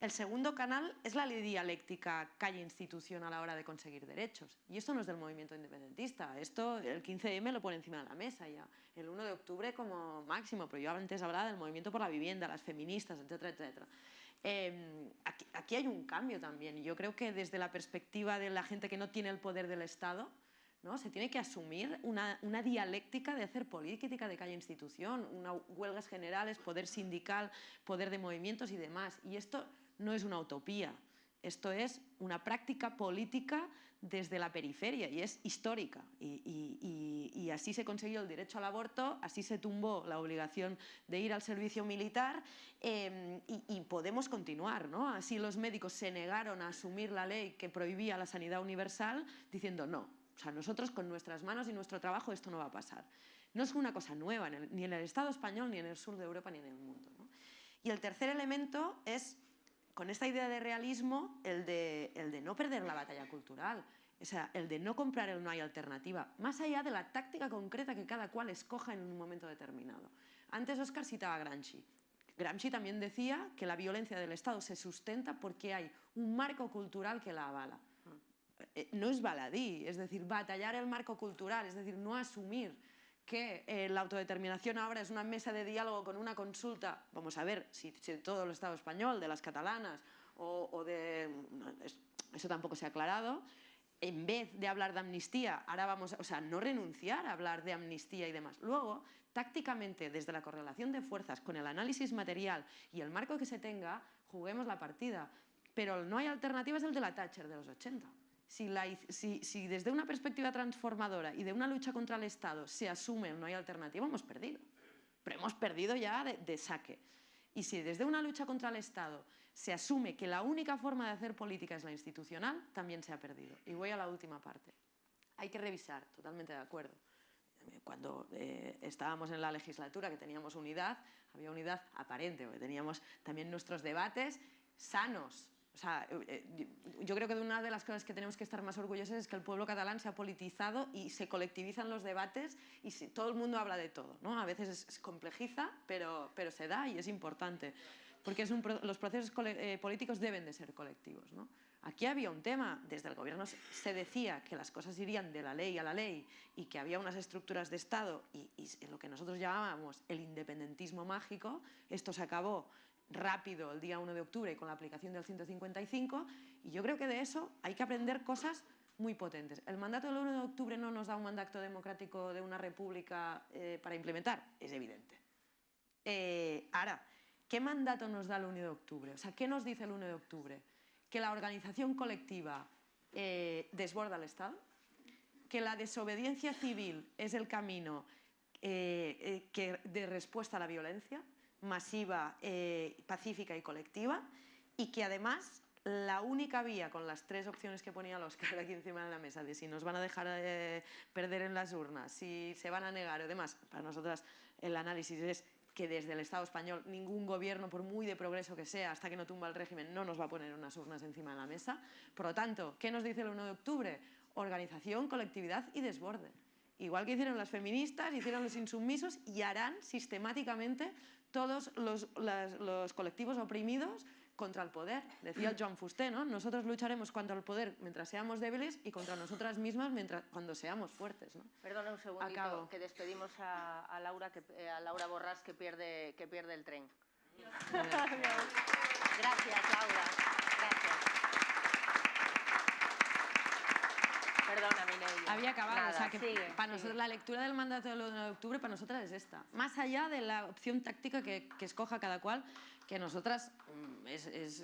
El segundo canal es la dialéctica calle-institución a la hora de conseguir derechos. Y esto no es del movimiento independentista. Esto, el 15M lo pone encima de la mesa ya. El 1 de octubre como máximo, pero yo antes hablaba del movimiento por la vivienda, las feministas, etcétera, etcétera. Aquí hay un cambio también. Y yo creo que desde la perspectiva de la gente que no tiene el poder del Estado, ¿no? Se tiene que asumir una dialéctica de hacer política de calle-institución, huelgas generales, poder sindical, poder de movimientos y demás. Y esto no es una utopía, esto es una práctica política desde la periferia y es histórica. Y así se consiguió el derecho al aborto, así se tumbó la obligación de ir al servicio militar y podemos continuar, ¿no? Así los médicos se negaron a asumir la ley que prohibía la sanidad universal diciendo no. O sea, nosotros con nuestras manos y nuestro trabajo esto no va a pasar. No es una cosa nueva, ni en el Estado español, ni en el sur de Europa, ni en el mundo, ¿no? Y el tercer elemento es, con esta idea de realismo, el de no perder la batalla cultural. O sea, el de no comprar el no hay alternativa, más allá de la táctica concreta que cada cual escoja en un momento determinado. Antes Óscar citaba a Gramsci. Gramsci también decía que la violencia del Estado se sustenta porque hay un marco cultural que la avala. No es baladí, es decir, batallar el marco cultural, es decir, no asumir que la autodeterminación ahora es una mesa de diálogo con una consulta, vamos a ver si de todo el Estado español, de las catalanas o de... Eso tampoco se ha aclarado. En vez de hablar de amnistía, ahora vamos, o sea, no renunciar a hablar de amnistía y demás. Luego, tácticamente, desde la correlación de fuerzas, con el análisis material y el marco que se tenga, juguemos la partida. Pero no hay alternativa, es el de la Thatcher de los 80. Si desde una perspectiva transformadora y de una lucha contra el Estado se asume el no hay alternativa, hemos perdido. Pero hemos perdido ya de saque. Y si desde una lucha contra el Estado se asume que la única forma de hacer política es la institucional, también se ha perdido. Y voy a la última parte. Hay que revisar, totalmente de acuerdo. Cuando estábamos en la legislatura, que teníamos unidad, había unidad aparente, porque teníamos también nuestros debates sanos. O sea, yo creo que una de las cosas que tenemos que estar más orgullosos es que el pueblo catalán se ha politizado y se colectivizan los debates y todo el mundo habla de todo, ¿no? A veces se complejiza, pero se da y es importante, porque los procesos políticos deben de ser colectivos, ¿no? Aquí había un tema, desde el gobierno se decía que las cosas irían de la ley a la ley y que había unas estructuras de Estado y lo que nosotros llamábamos el independentismo mágico. Esto se acabó rápido el día 1 de octubre con la aplicación del 155 y yo creo que de eso hay que aprender cosas muy potentes. El mandato del 1 de octubre no nos da un mandato democrático de una república para implementar, es evidente. Ahora, ¿qué mandato nos da el 1 de octubre? O sea, ¿qué nos dice el 1 de octubre? Que la organización colectiva desborda al Estado, que la desobediencia civil es el camino de respuesta a la violencia masiva, pacífica y colectiva, y que además la única vía, con las 3 opciones que ponía el Óscar aquí encima de la mesa, de si nos van a dejar perder en las urnas, si se van a negar o demás, para nosotras el análisis es que desde el Estado español ningún gobierno, por muy de progreso que sea, hasta que no tumba el régimen, no nos va a poner unas urnas encima de la mesa. Por lo tanto, ¿qué nos dice el 1 de octubre? Organización, colectividad y desborde. Igual que hicieron las feministas, hicieron los insubmisos y harán sistemáticamente todos los colectivos oprimidos contra el poder. Decía el Joan Fuster, ¿no? Nosotros lucharemos contra el poder mientras seamos débiles y contra nosotras mismas cuando seamos fuertes, ¿no? Perdona un segundito, Acabo. que despedimos a Laura Borràs, que pierde el tren. Gracias, Laura. Gracias. Perdona, Mireia. Había acabado, Nada, o sea que sigue, para nosotros la lectura del mandato del 1 de octubre para nosotras es esta. Más allá de la opción táctica que escoja cada cual, que nosotras es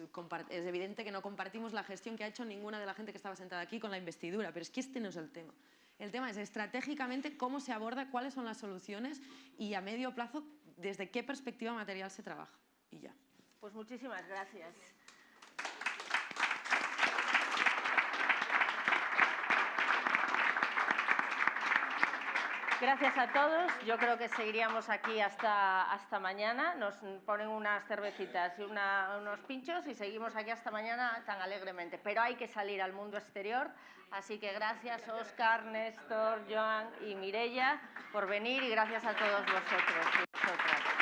evidente que no compartimos la gestión que ha hecho ninguna de la gente que estaba sentada aquí con la investidura, pero es que este no es el tema. El tema es estratégicamente cómo se aborda, cuáles son las soluciones y a medio plazo desde qué perspectiva material se trabaja. Y ya. Pues muchísimas gracias. Gracias a todos. Yo creo que seguiríamos aquí hasta mañana. Nos ponen unas cervecitas y unos pinchos y seguimos aquí hasta mañana tan alegremente. Pero hay que salir al mundo exterior. Así que gracias, Óscar, Néstor, Joan y Mireia, por venir y gracias a todos vosotros y vosotras.